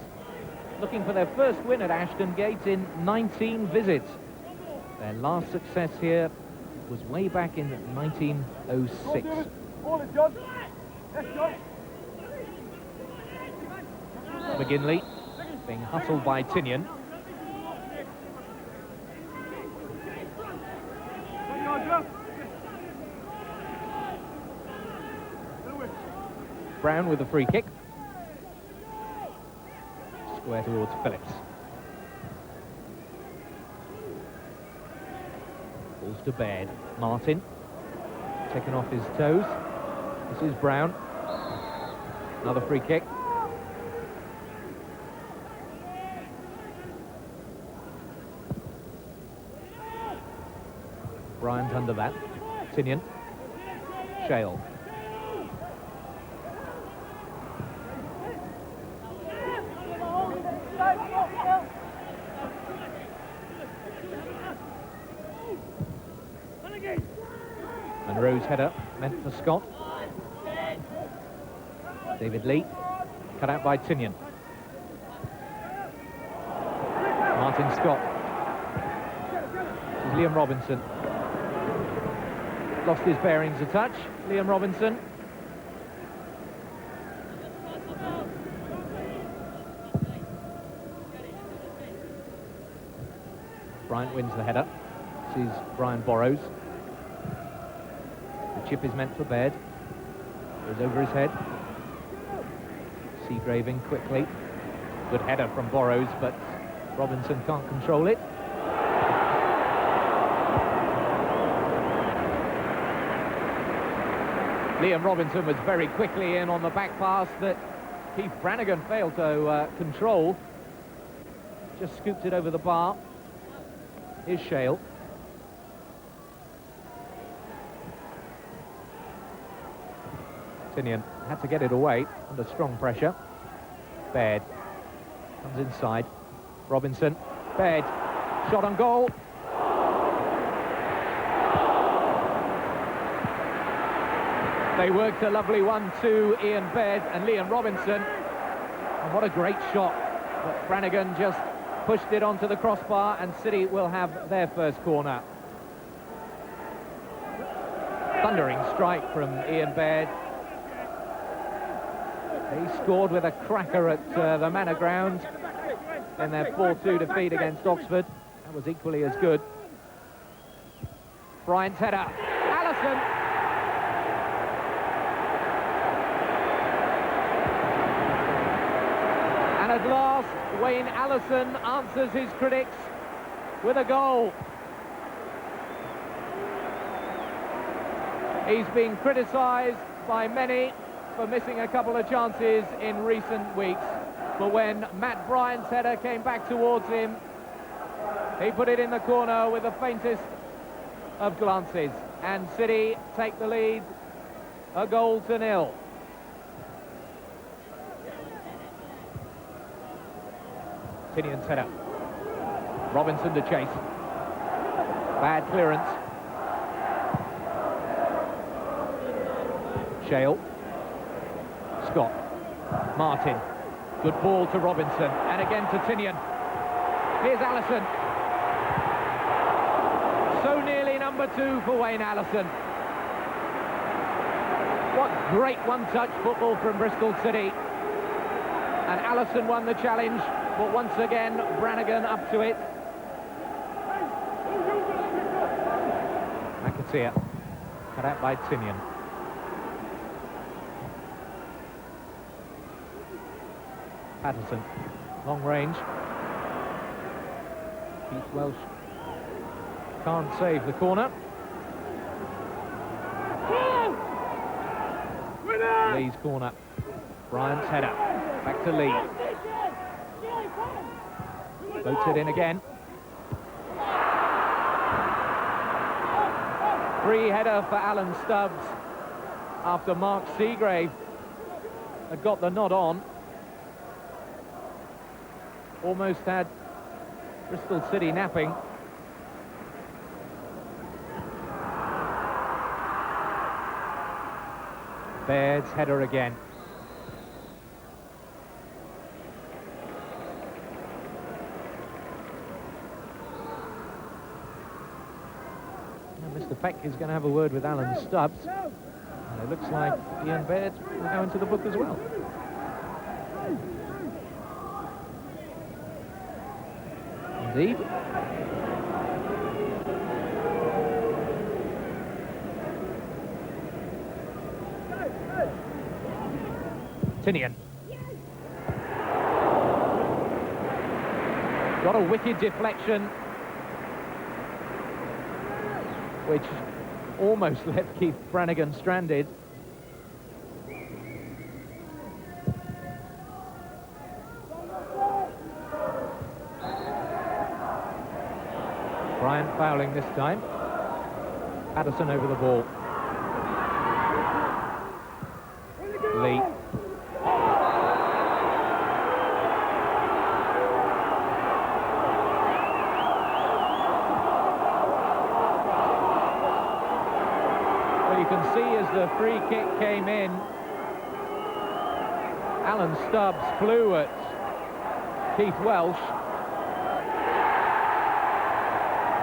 looking for their first win at Ashton Gate in 19 visits. Their last success here was way back in 1906. McGinley being hustled by Tinian. Brown with a free kick. Square towards Phillips. Balls to Baird. Martin taken off his toes. This is Brown. Another free kick. Bryant under that. Tinian. Shale. Monroe's header meant for Scott. David Lee cut out by Tinian. Martin Scott. This is Liam Robinson. Lost his bearings a touch. Liam Robinson. Bryant wins the header. This is Brian Borrows. The chip is meant for Baird. Goes over his head. Seagraving quickly. Good header from Borrows, but Robinson can't control it. Liam Robinson was very quickly in on the back pass that Keith Brannigan failed to control. Just scooped it over the bar. Here's Shale. Tinian had to get it away under strong pressure. Baird comes inside. Robinson. Baird. Shot on goal. They worked a lovely 1-2, Ian Baird and Liam Robinson. And what a great shot. But Brannigan just pushed it onto the crossbar, and City will have their first corner. Thundering strike from Ian Baird. He scored with a cracker at the Manor Ground in their 4-2 defeat against Oxford. That was equally as good. Bryant's header. Allison. And at last, Wayne Allison answers his critics with a goal. He's been criticised by many for missing a couple of chances in recent weeks. But when Matt Bryant's header came back towards him, he put it in the corner with the faintest of glances. And City take the lead, 1-0. Tinion's header. Robinson to chase. Bad clearance. Shale. Scott. Martin. Good ball to Robinson. And again to Tinian. Here's Allison. So nearly number 2 for Wayne Allison. What great one-touch football from Bristol City. And Allison won the challenge, but once again, Brannigan up to it. McAteer, cut out by Tinian. Patterson, long range. Keith Welsh can't save the corner. Lee's corner. Bryant's header. Back to Lee. Floats it in again. Free header for Alan Stubbs after Mark Seagrave had got the nod on. Almost had Bristol City napping. Baird's header again. Now Mr. Peck is going to have a word with Alan Stubbs. And it looks like Ian Baird will go into the book as well. Indeed. Tinian. Got a wicked deflection, which almost left Keith Brannigan stranded. Bryant fouling this time. Patterson over the ball. Lee. Well, you can see as the free kick came in, Alan Stubbs flew at Keith Welsh.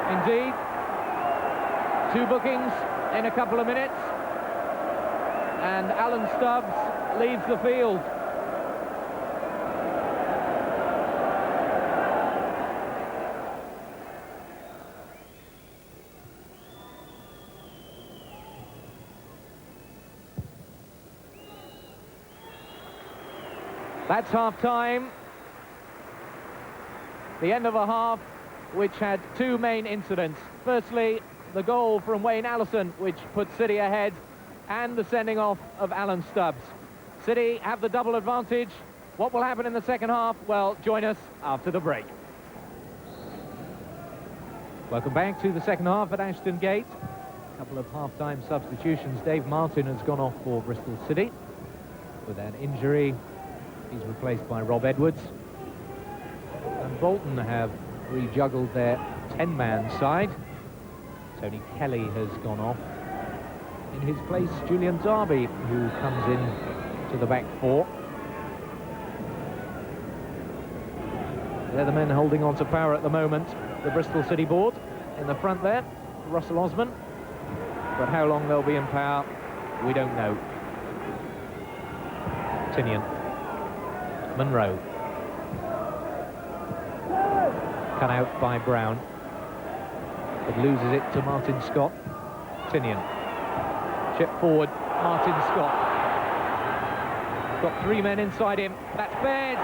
Indeed, 2 bookings in a couple of minutes, and Alan Stubbs leaves the field. That's half-time. The end of a half which had 2 main incidents. Firstly, the goal from Wayne Allison, which put City ahead, and the sending off of Alan Stubbs. City have the double advantage. What will happen in the second half? Well, join us after the break. Welcome back to the second half at Ashton Gate. A couple of half-time substitutions. Dave Martin has gone off for Bristol City with an injury. He's replaced by Rob Edwards. And Bolton have rejuggled their 10-man side. Tony Kelly has gone off his place Julian Darby, who comes in to the back four. They're the men holding on to power at the moment. The Bristol City board in the front there, Russell Osman. But how long they'll be in power, we don't know. Tinian. Monroe. Cut out by Brown. But loses it to Martin Scott. Tinian. Chip forward, Martin Scott. Got three men inside him. That's Baird.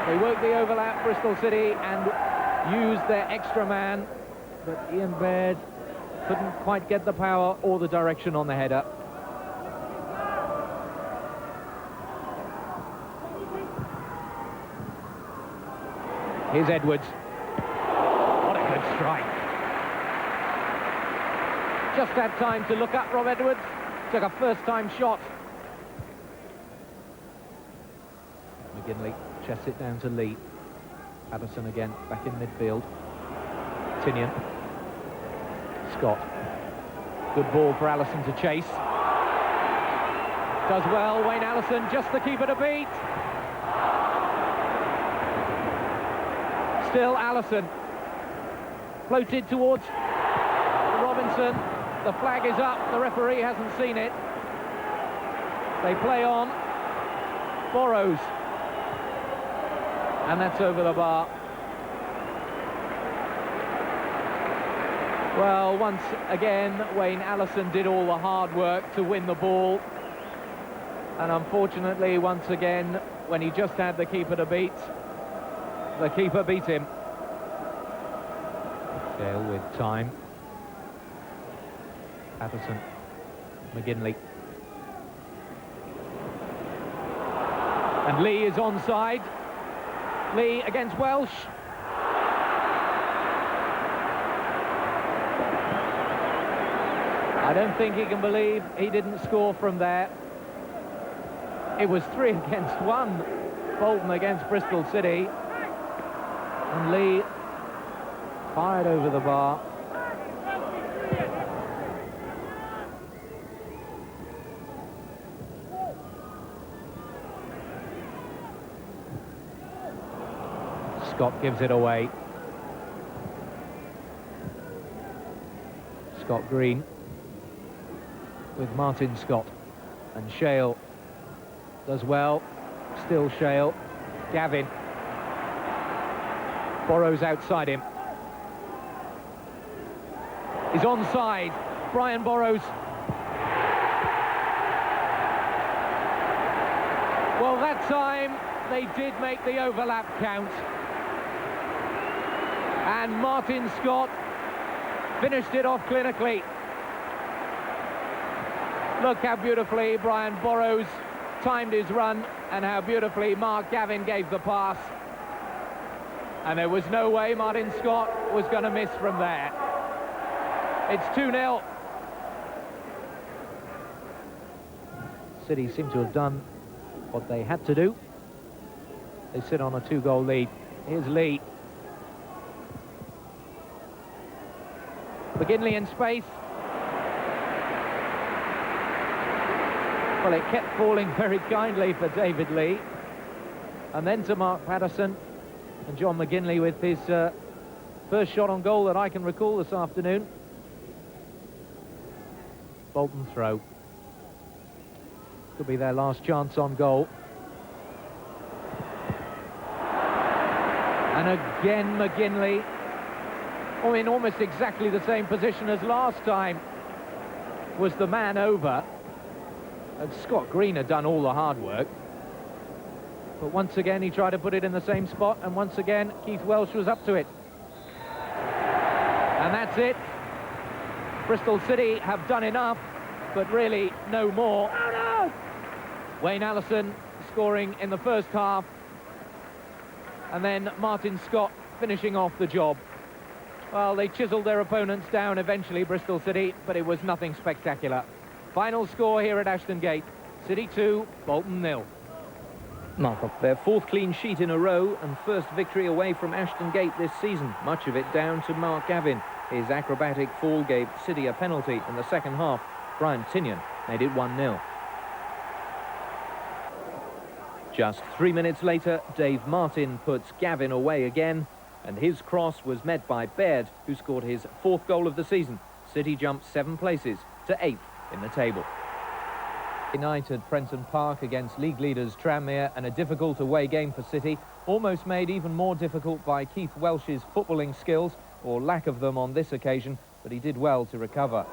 They worked the overlap, Bristol City, and used their extra man. But Ian Baird couldn't quite get the power or the direction on the header. Here's Edwards. What a good strike. Just had time to look up, Rob Edwards. Took a first-time shot. McGinley chests it down to Lee. Patterson again, back in midfield. Tinian. Scott. Good ball for Allison to chase. Does well, Wayne Allison, just the keeper to beat. Still Allison. Floated towards Robinson. The flag is up, the referee hasn't seen it. They play on. Burrows. And that's over the bar. Well, once again, Wayne Allison did all the hard work to win the ball. And unfortunately, once again, when he just had the keeper to beat, the keeper beat him. Gale with time. Patterson. McGinley. And Lee is onside. Lee against Welsh. I don't think he can believe he didn't score from there. It was 3 against 1. Bolton against Bristol City. And Lee fired over the bar. Scott gives it away. Scott Green with Martin Scott. And Shale does well. Still Shale. Gavin. Burrows outside him. He's onside. Brian Burrows. Well, that time they did make the overlap count. And Martin Scott finished it off clinically. Look how beautifully Brian Burrows timed his run and how beautifully Mark Gavin gave the pass. And there was no way Martin Scott was going to miss from there. It's 2-0. City seem to have done what they had to do. They sit on a 2-goal lead. Here's Lee. McGinley in space. Well, it kept falling very kindly for David Lee. And then to Mark Patterson. And John McGinley with his first shot on goal that I can recall this afternoon. Bolton throw. Could be their last chance on goal. And again McGinley. In almost exactly the same position as last time. Was the man over. And Scott Green had done all the hard work. But once again he tried to put it in the same spot, and once again Keith Welsh was up to it. And that's it. Bristol City have done enough, but really no more. Oh, no! Wayne Allison scoring in the first half, and then Martin Scott finishing off the job. Well, they chiselled their opponents down eventually, Bristol City, but it was nothing spectacular. Final score here at Ashton Gate, City 2, Bolton 0. Mark, their fourth clean sheet in a row and first victory away from Ashton Gate this season, much of it down to Mark Gavin. His acrobatic fall gave City a penalty in the second half. Brian Tinnion made it 1-0. Just 3 minutes later, Dave Martin puts Gavin away again, and his cross was met by Baird, who scored his 4th goal of the season. City jumped 7 places to 8th in the table. Night at Prenton Park against league leaders Tranmere, and a difficult away game for City, almost made even more difficult by Keith Welsh's footballing skills, or lack of them on this occasion, but he did well to recover.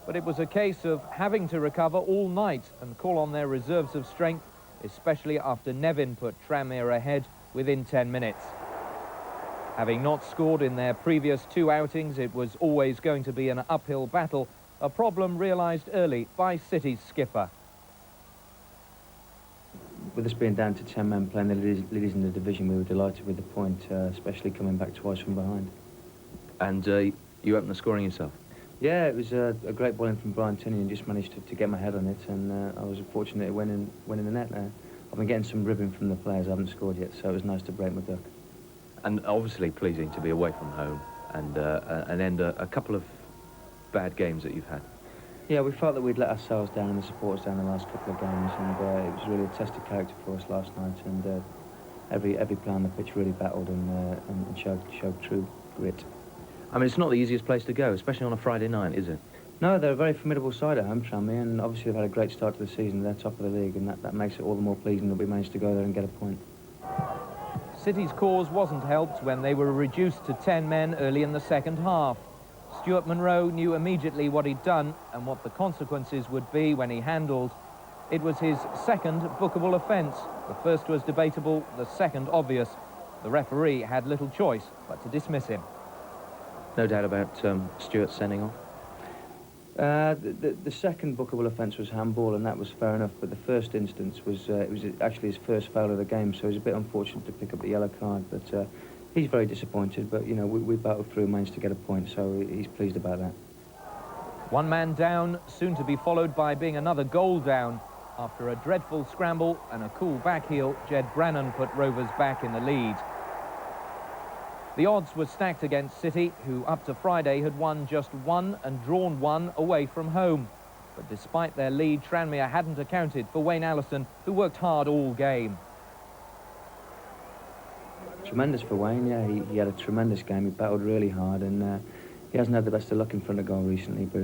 But it was a case of having to recover all night and call on their reserves of strength, especially after Nevin put Tranmere ahead within 10 minutes. Having not scored in their previous 2 outings, it was always going to be an uphill battle, a problem realised early by City's skipper. With us being down to 10 men playing the leaders in the division, we were delighted with the point, especially coming back twice from behind. And you opened the scoring yourself? Yeah, it was a great ball in from Brian Tinney, and just managed to get my head on it, and I was fortunate it went in the net there. I've been getting some ribbing from the players. I haven't scored yet, so it was nice to break my duck. And obviously pleasing to be away from home and end a couple of bad games that you've had. Yeah, we felt that we'd let ourselves down and the supporters down the last couple of games, and it was really a test of character for us last night, and every player on the pitch really battled and showed true grit. I mean, it's not the easiest place to go, especially on a Friday night, is it? No, they're a very formidable side at home, Tranmere, and obviously they've had a great start to the season. They're top of the league, and that makes it all the more pleasing that we managed to go there and get a point. City's cause wasn't helped when they were reduced to 10 men early in the second half. Stuart Monroe knew immediately what he'd done and what the consequences would be when he handled. It was his 2nd bookable offence. The first was debatable, the second obvious. The referee had little choice but to dismiss him. No doubt about Stuart sending off. The second bookable offence was handball, and that was fair enough, but the first instance was it was actually his first foul of the game, so it was a bit unfortunate to pick up the yellow card, but he's very disappointed, but you know, we battled through and managed to get a point, so he's pleased about that. 1 man down, soon to be followed by being another goal down. After a dreadful scramble and a cool back heel, Jed Brannan put Rovers back in the lead. The odds were stacked against City, who up to Friday had won just 1 and drawn 1 away from home. But despite their lead, Tranmere hadn't accounted for Wayne Allison, who worked hard all game. Tremendous for Wayne, yeah, he had a tremendous game. He battled really hard, and he hasn't had the best of luck in front of goal recently, but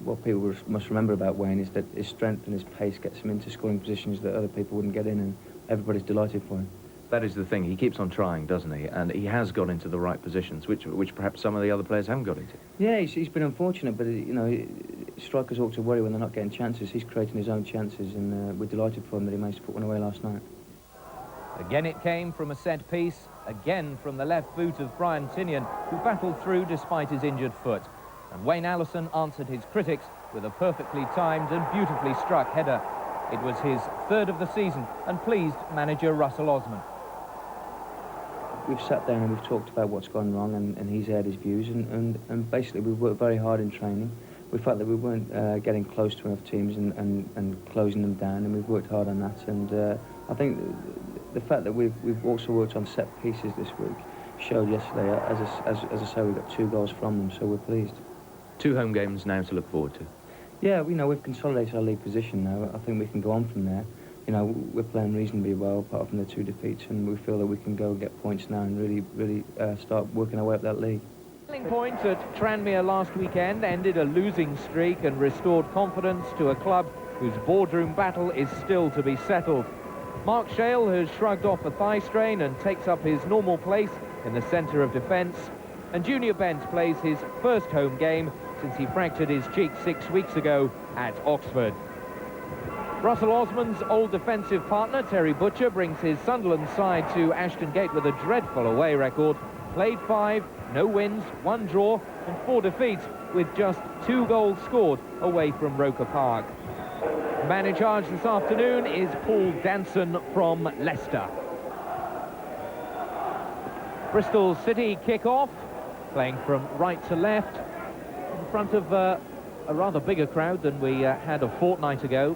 what people must remember about Wayne is that his strength and his pace gets him into scoring positions that other people wouldn't get in, and everybody's delighted for him. That is the thing. He keeps on trying, doesn't he? And he has got into the right positions, which perhaps some of the other players haven't got into. Yeah, he's been unfortunate, but you know, strikers ought to worry when they're not getting chances. He's creating his own chances, and we're delighted for him that he managed to put one away last night. Again it came from a set piece, again from the left boot of Brian Tinnion, who battled through despite his injured foot. And Wayne Allison answered his critics with a perfectly timed and beautifully struck header. It was his 3rd of the season and pleased manager Russell Osman. We've sat down and we've talked about what's gone wrong, and he's aired his views, and basically we've worked very hard in training. We felt that we weren't getting close to enough teams and closing them down, and we've worked hard on that, and I think the fact that we've also worked on set pieces this week showed yesterday. As I say, we got 2 goals from them, so we're pleased. 2 home games now to look forward to. Yeah, we've consolidated our league position now. I think we can go on from there. You know, we're playing reasonably well apart from the 2 defeats, and we feel that we can go and get points now and really start working our way up that league. Turning point at Tranmere last weekend ended a losing streak and restored confidence to a club whose boardroom battle is still to be settled. Mark Shale has shrugged off a thigh strain and takes up his normal place in the centre of defence. And Junior Bent plays his first home game since he fractured his cheek 6 weeks ago at Oxford. Russell Osman's old defensive partner, Terry Butcher, brings his Sunderland side to Ashton Gate with a dreadful away record. Played 5, no wins, 1 draw and 4 defeats, with just 2 goals scored away from Roker Park. Man in charge this afternoon is Paul Danson from Leicester. Bristol City kick off, playing from right to left, in front of a rather bigger crowd than we had a fortnight ago.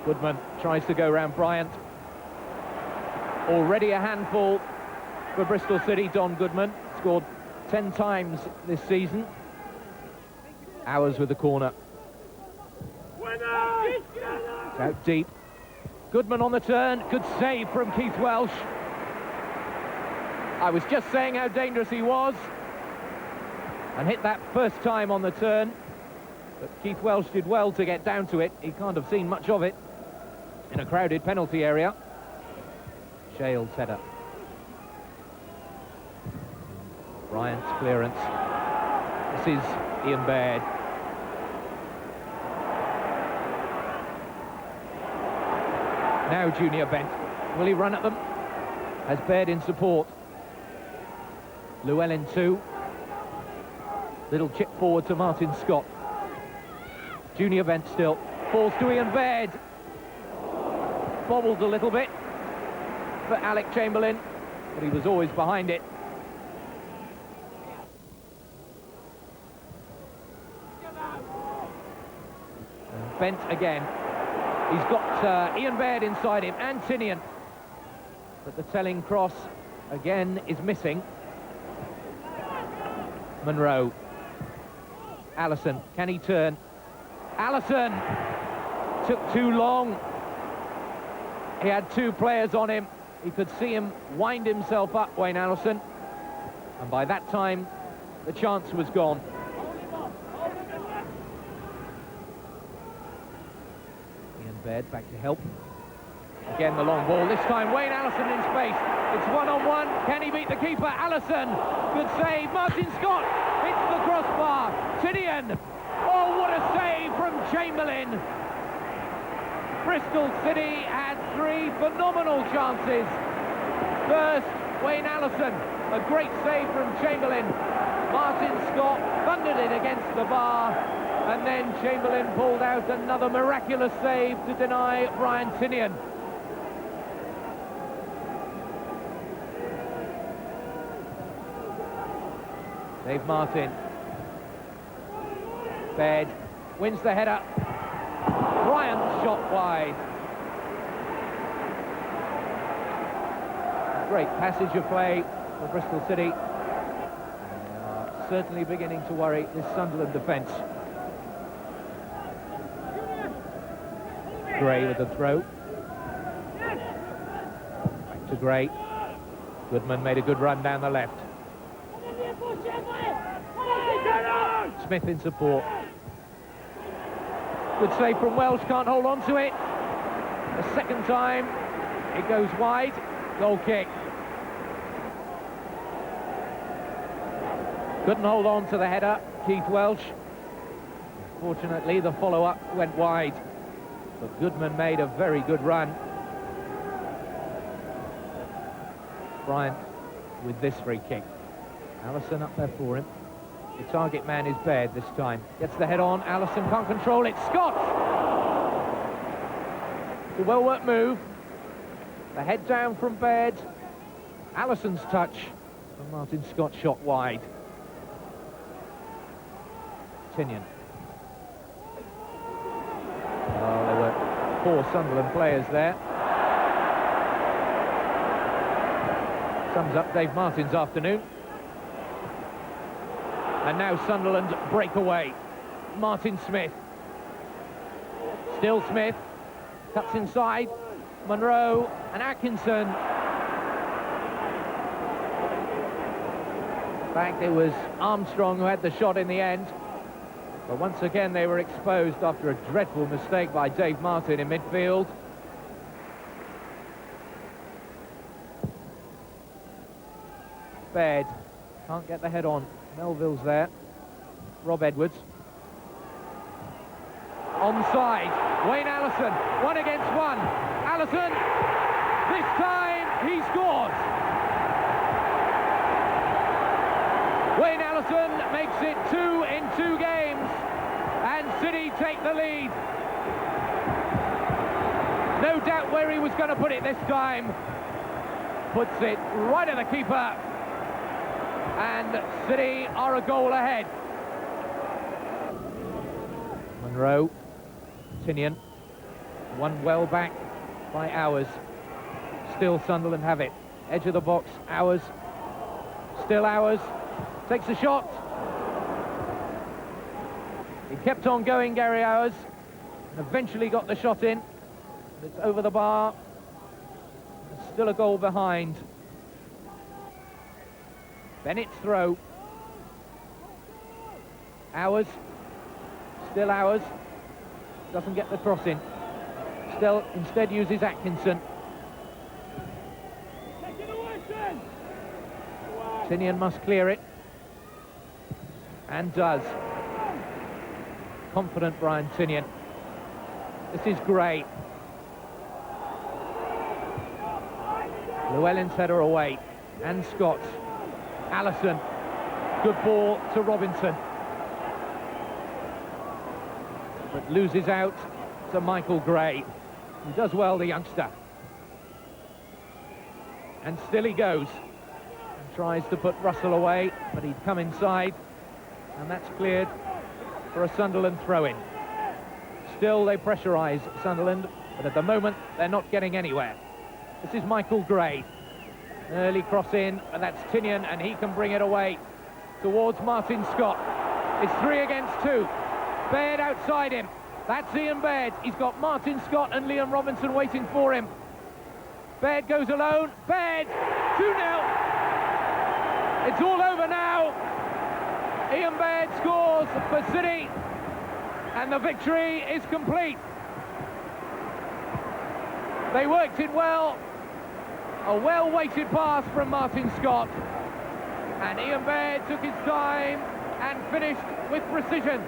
Goodman tries to go round Bryant. Already a handful for Bristol City. Don Goodman scored 10 times this season. Hours with the corner. It's out deep. Goodman on the turn. Good save from Keith Welsh. I was just saying how dangerous he was. And hit that first time on the turn. But Keith Welsh did well to get down to it. He can't have seen much of it in a crowded penalty area. Shale's header. Bryant's clearance. This is Ian Baird. Now Junior Bent. Will he run at them? Has Baird in support. Llewellyn too. Little chip forward to Martin Scott. Junior Bent still. Falls to Ian Baird. Bobbled a little bit for Alec Chamberlain, but he was always behind it. And Bent again. He's got Ian Baird inside him, and Tinian. But the telling cross again is missing. Monroe. Allison, can he turn? Allison! Took too long. He had two players on him. He could see him wind himself up, Wayne Allison. And by that time, the chance was gone. Ian Baird back to help. Again, the long ball. This time, Wayne Allison in space. It's one-on-one. Can he beat the keeper? Allison. Good save. Martin Scott hits the crossbar. Tinian. Oh, what a save from Chamberlain. Bristol City had three phenomenal chances. First, Wayne Allison. A great save from Chamberlain. Martin Scott thundered it against the bar. And then Chamberlain pulled out another miraculous save to deny Brian Tinian. Dave Martin. Baird wins the header. Bryant shot wide. Great passage of play for Bristol City. They are certainly beginning to worry this Sunderland defence. Gray with the throw. Back to Gray. Goodman made a good run down the left. Smith in support. Good save from Welsh, can't hold on to it. The second time, it goes wide. Goal kick. Couldn't hold on to the header, Keith Welsh. Fortunately, the follow-up went wide. But Goodman made a very good run. Bryant with this free kick. Allison up there for him. The target man is Baird this time. Gets the head on. Allison can't control it. Scott! It's a well-worked move. The head down from Baird. Allison's touch. And Martin Scott shot wide. Tinian. Oh, there were four Sunderland players there. Sums up Dave Martin's afternoon. And now Sunderland break away. Martin Smith. Still Smith. Cuts inside. Monroe and Atkinson. In fact, it was Armstrong who had the shot in the end. But once again, they were exposed after a dreadful mistake by Dave Martin in midfield. Baird can't get the head on. Melville's there. Rob Edwards. Onside. Wayne Allison. 1 against 1. Allison. This time he scores. Wayne Allison makes it 2 in 2 games. And City take the lead. No doubt where he was going to put it this time. Puts it right at the keeper. And City are a goal ahead. Monroe. Tinian. Won well back by Hours. Still Sunderland have it. Edge of the box, Hours. Still Hours. Takes a shot. He kept on going, Gary Hours. And eventually got the shot in. It's over the bar. There's still a goal behind. Bennett's throw. Hours. Still Hours. Doesn't get the cross in. Still, instead uses Atkinson. Tinian must clear it. And does. Confident Brian Tinian. This is great. Llewellyn's header away. And Scott. Allison. Good ball to Robinson. But loses out to Michael Gray. He does well, the youngster. And still he goes. And tries to put Russell away, but he'd come inside. And that's cleared for a Sunderland throw-in. Still they pressurise Sunderland, but at the moment they're not getting anywhere. This is Michael Gray. Early cross in, and that's Tinian, and he can bring it away towards Martin Scott. It's 3 against 2. Baird outside him. That's Ian Baird. He's got Martin Scott and Liam Robinson waiting for him. Baird goes alone. Baird, 2-0. It's all over now. Ian Baird scores for City, and the victory is complete. They worked it well. A well-weighted pass from Martin Scott. And Ian Baird took his time and finished with precision.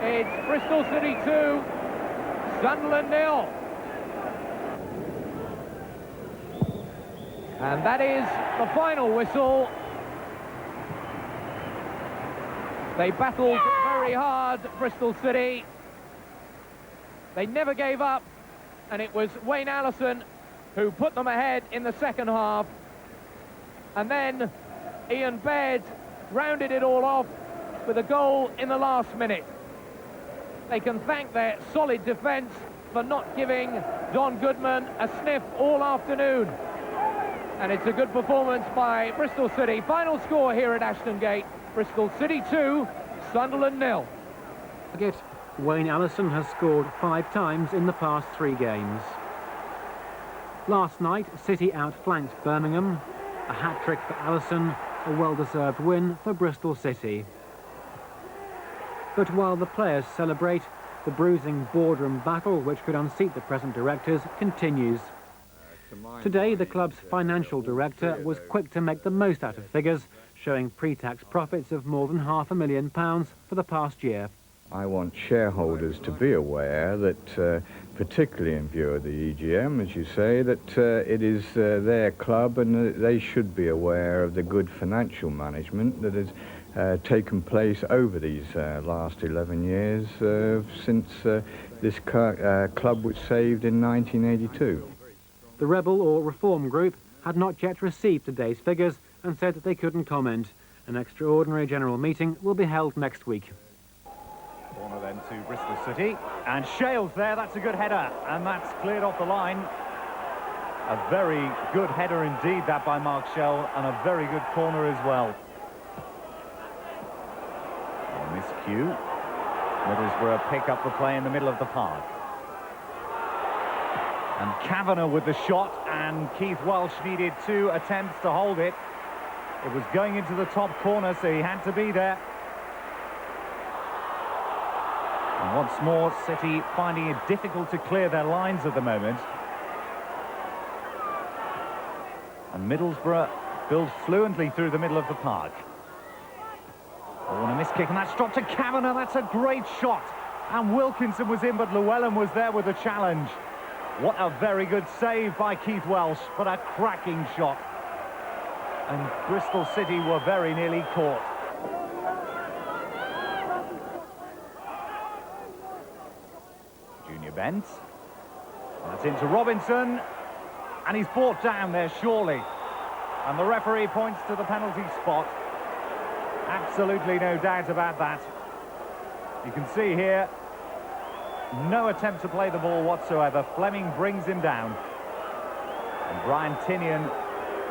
It's Bristol City 2, Sunderland 0. And that is the final whistle. They battled very hard, Bristol City. They never gave up, and it was Wayne Allison who put them ahead in the second half. And then Ian Baird rounded it all off with a goal in the last minute. They can thank their solid defence for not giving Don Goodman a sniff all afternoon. And it's a good performance by Bristol City. Final score here at Ashton Gate, Bristol City 2, Sunderland 0. Wayne Allison has scored 5 times in the past 3 games. Last night, City outflanked Birmingham. A hat-trick for Allison, a well-deserved win for Bristol City. But while the players celebrate, the bruising boardroom battle which could unseat the present directors continues. Today, the club's financial director was quick to make the most out of figures, showing pre-tax profits of more than £500,000 for the past year. I want shareholders to be aware that, particularly in view of the EGM, as you say, that it is their club, and they should be aware of the good financial management that has taken place over these last 11 years since this club was saved in 1982. The Rebel or Reform Group had not yet received today's figures and said that they couldn't comment. An extraordinary general meeting will be held next week. Corner then to Bristol City, and Shales there, that's a good header, and that's cleared off the line. A very good header indeed, that by Mark Shell, and a very good corner as well. A miscue. Middlesbrough pick up the play in the middle of the park. And Kavanagh with the shot, and Keith Welsh needed 2 attempts to hold it. It was going into the top corner, so he had to be there. And once more, City finding it difficult to clear their lines at the moment. And Middlesbrough builds fluently through the middle of the park. Oh, and a miss kick, and that's dropped to Kavanagh. That's a great shot. And Wilkinson was in, but Llewellyn was there with the challenge. What a very good save by Keith Welsh, but a cracking shot. And Bristol City were very nearly caught. Junior Bent. That's into Robinson. And he's brought down there, surely. And the referee points to the penalty spot. Absolutely no doubt about that. You can see here no attempt to play the ball whatsoever. Fleming brings him down. And Brian Tinian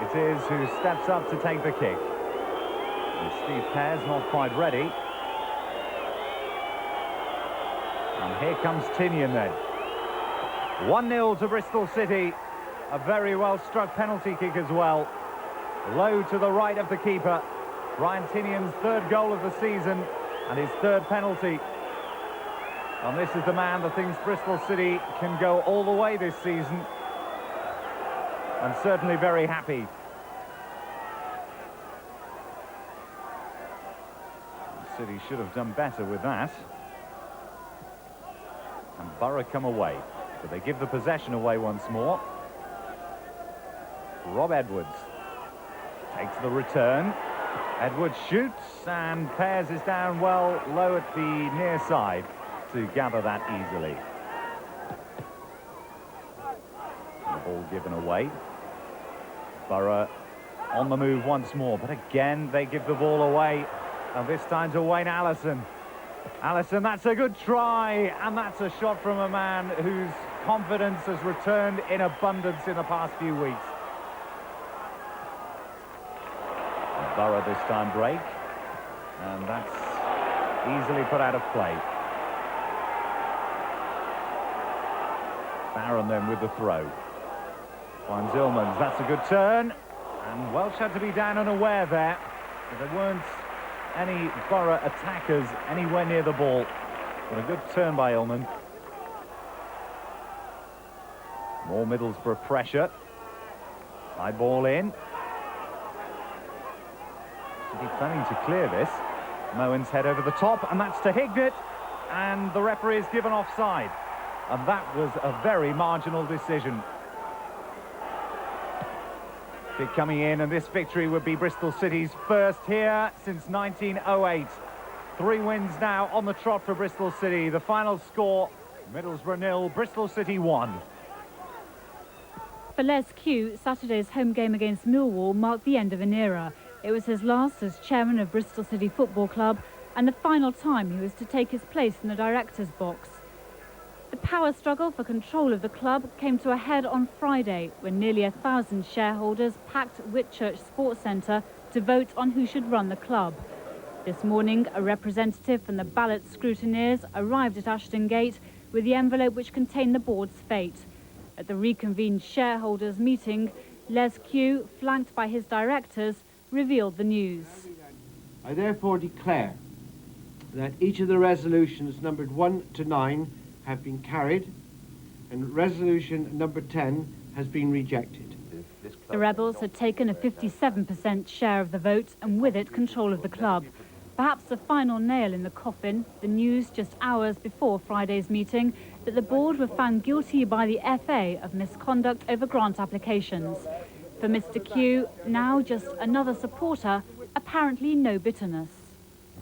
it is who steps up to take the kick. And Steve Pears not quite ready. And here comes Tinian then. 1-0 to Bristol City. A very well-struck penalty kick as well. Low to the right of the keeper. Brian Tinian's third goal of the season and his third penalty. And this is the man that thinks Bristol City can go all the way this season. And certainly very happy. City should have done better with that. And Borough come away. But they give the possession away once more. Rob Edwards takes the return. Edwards shoots, and Pears is down well low at the near side to gather that easily. The ball given away. Borough on the move once more, but again they give the ball away, and this time to Wayne Allison. Allison, that's a good try, and that's a shot from a man whose confidence has returned in abundance in the past few weeks. Borough this time break, and that's easily put out of play. Barron then with the throw. Finds Illmans, that's a good turn, and Welsh had to be down and aware there, but there weren't any Borough attackers anywhere near the ball. But a good turn by Illman. More Middlesbrough pressure. High ball in. City planning to clear this. Moen's head over the top, and that's to Hignett, and the referee is given offside. And that was a very marginal decision. Kick coming in, and this victory would be Bristol City's first here since 1908. 3 wins now on the trot for Bristol City. The final score, Middlesbrough 0, Bristol City 1. For Les Q, Saturday's home game against Millwall marked the end of an era. It was his last as chairman of Bristol City Football Club, and the final time he was to take his place in the director's box. The power struggle for control of the club came to a head on Friday when nearly 1,000 shareholders packed Whitchurch Sports Centre to vote on who should run the club. This morning, a representative from the ballot scrutineers arrived at Ashton Gate with the envelope which contained the board's fate. At the reconvened shareholders' meeting, Les Q, flanked by his directors, revealed the news. I therefore declare that each of the resolutions numbered 1 to 9 have been carried, and resolution number 10 has been rejected. The rebels had taken a 57% share of the vote, and with it control of the club. Perhaps the final nail in the coffin, the news just hours before Friday's meeting that the board were found guilty by the FA of misconduct over grant applications. For Mr. Q, now just another supporter, apparently no bitterness.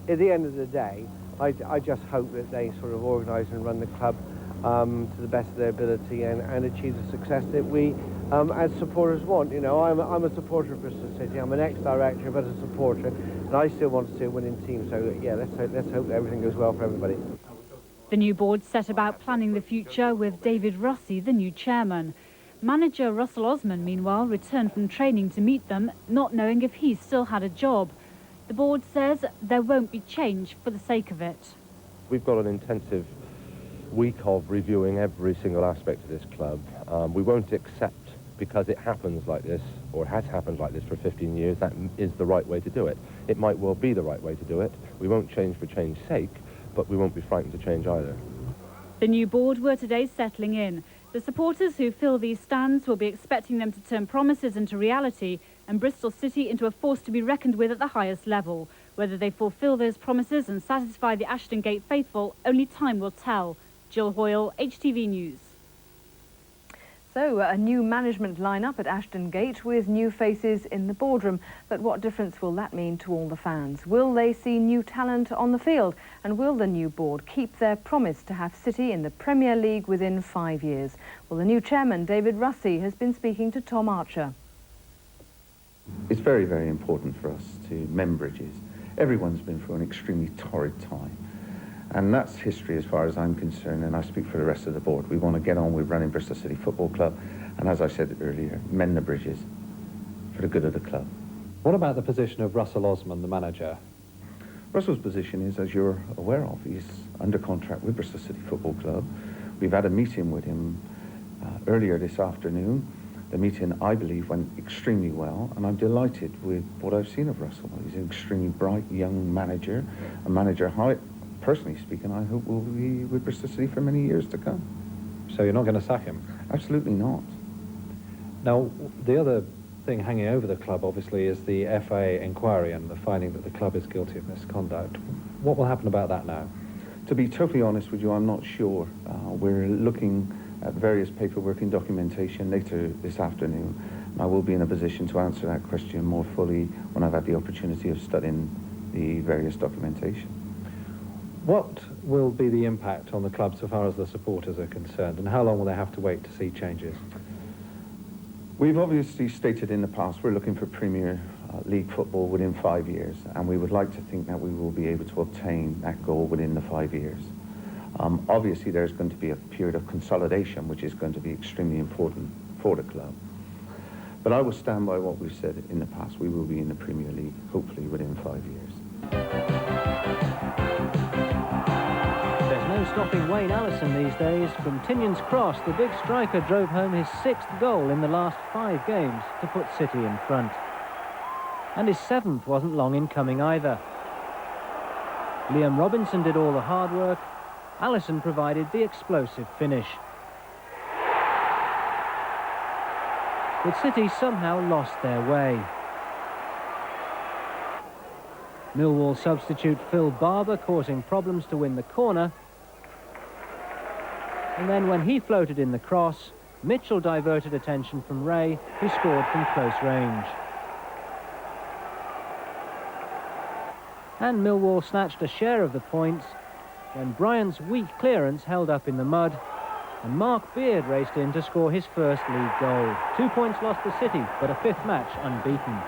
At the end of the day, I just hope that they sort of organise and run the club to the best of their ability and achieve the success that we as supporters want. You know, I'm a supporter of Bristol City. I'm an ex-director but a supporter, and I still want to see a winning team. So yeah, let's hope that everything goes well for everybody. The new board set about planning the future with David Russi, the new chairman. Manager Russell Osman, meanwhile, returned from training to meet them, not knowing if he still had a job. The board says there won't be change for the sake of it. We've got an intensive week of reviewing every single aspect of this club. We won't accept, because it happens like this, or has happened like this for 15 years, that is the right way to do it. It might well be the right way to do it. We won't change for change's sake, but we won't be frightened to change either. The new board were today settling in. The supporters who fill these stands will be expecting them to turn promises into reality and Bristol City into a force to be reckoned with at the highest level. Whether they fulfil those promises and satisfy the Ashton Gate faithful, only time will tell. Jill Hoyle, HTV News. So, a new management lineup at Ashton Gate with new faces in the boardroom. But what difference will that mean to all the fans? Will they see new talent on the field? And will the new board keep their promise to have City in the Premier League within 5 years? Well, the new chairman, David Russi, has been speaking to Tom Archer. It's very, very important for us to mend bridges. Everyone's been through an extremely torrid time. And that's history as far as I'm concerned, and I speak for the rest of the board. We want to get on with running Bristol City Football Club, and as I said earlier, mend the bridges for the good of the club. What about the position of Russell Osman, the manager? Russell's position is, as you're aware of, he's under contract with Bristol City Football Club. We've had a meeting with him earlier this afternoon. The meeting, I believe, went extremely well, and I'm delighted with what I've seen of Russell. He's an extremely bright young manager, a manager, personally speaking, I hope will be with Bristol City for many years to come. So you're not going to sack him? Absolutely not. Now, the other thing hanging over the club, obviously, is the FA inquiry and the finding that the club is guilty of misconduct. What will happen about that now? To be totally honest with you, I'm not sure. We're looking at various paperwork and documentation later this afternoon. And I will be in a position to answer that question more fully when I've had the opportunity of studying the various documentation. What will be the impact on the club so far as the supporters are concerned, and how long will they have to wait to see changes? We've obviously stated in the past we're looking for Premier League football within 5 years, and we would like to think that we will be able to obtain that goal within the 5 years. Obviously there's going to be a period of consolidation which is going to be extremely important for the club. But I will stand by what we've said in the past. We will be in the Premier League hopefully within 5 years. There's no stopping Wayne Allison these days. From Tinyon's cross, the big striker drove home his 6th goal in the last 5 games to put City in front. And his 7th wasn't long in coming either. Liam Robinson did all the hard work. Allison provided the explosive finish. But City somehow lost their way. Millwall substitute Phil Barber causing problems to win the corner. And then when he floated in the cross, Mitchell diverted attention from Ray, who scored from close range. And Millwall snatched a share of the points when Bryant's weak clearance held up in the mud, and Mark Beard raced in to score his first league goal. 2 points lost to City, but a 5th match unbeaten.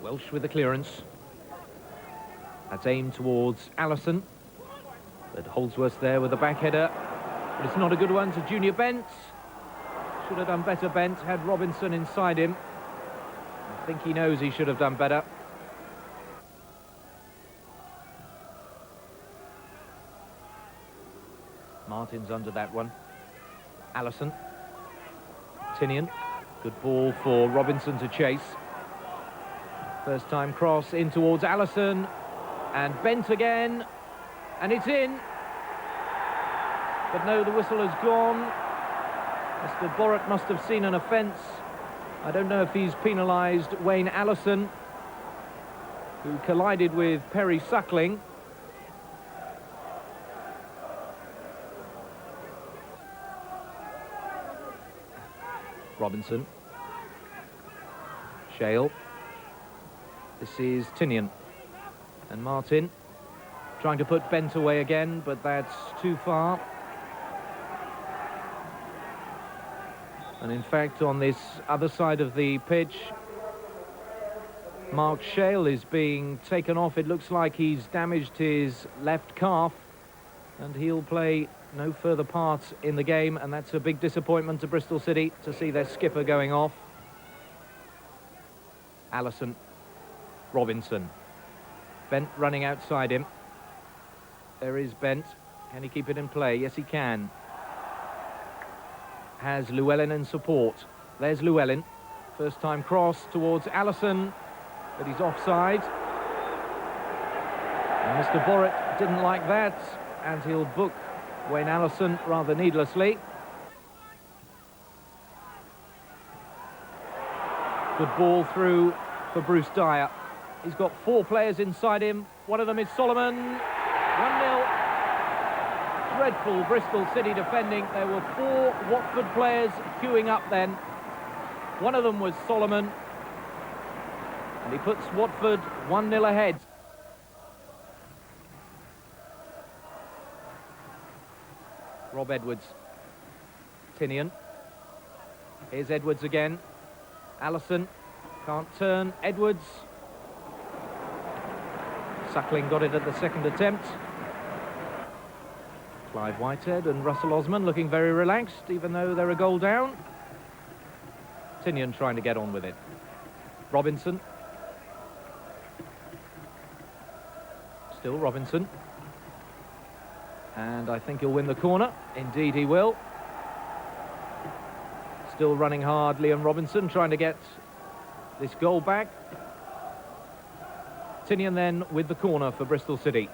Welsh with the clearance. That's aimed towards Allison. But Holdsworth there with the back header. But it's not a good one to Junior Bent. Should have done better, Bent, had Robinson inside him. I think he knows he should have done better. Martin's under that one. Allison. Tinian. Good ball for Robinson to chase. First time cross in towards Allison. And Bent again. And it's in. But no, the whistle has gone. Mr. Borrett must have seen an offence. I don't know if he's penalised Wayne Allison, who collided with Perry Suckling. Robinson. Shale. This is Tinian. And Martin trying to put Bent away again, but that's too far. And in fact, on this other side of the pitch, Mark Shale is being taken off. It looks like he's damaged his left calf, and he'll play no further part in the game, and that's a big disappointment to Bristol City to see their skipper going off. Allison, Robinson, Bent running outside him. There is Bent. Can he keep it in play? Yes, he can. Has Llewellyn in support. There's Llewellyn. First time cross towards Allison, but he's offside. And Mr. Borrett didn't like that, and he'll book Wayne Allison rather needlessly. Good ball through for Bruce Dyer. He's got 4 players inside him. One of them is Solomon. 1-0. Dreadful Bristol City defending. There were 4 Watford players queuing up then. One of them was Solomon. And he puts Watford 1-0 ahead. Rob Edwards. Tinian. Here's Edwards again. Allison can't turn. Edwards. Suckling got it at the second attempt. Clive Whitehead and Russell Osman looking very relaxed, even though they're a goal down. Tinian trying to get on with it. Robinson. Still Robinson. And I think he'll win the corner. Indeed he will. Still running hard, Liam Robinson, trying to get this goal back. Tinian then with the corner for Bristol City.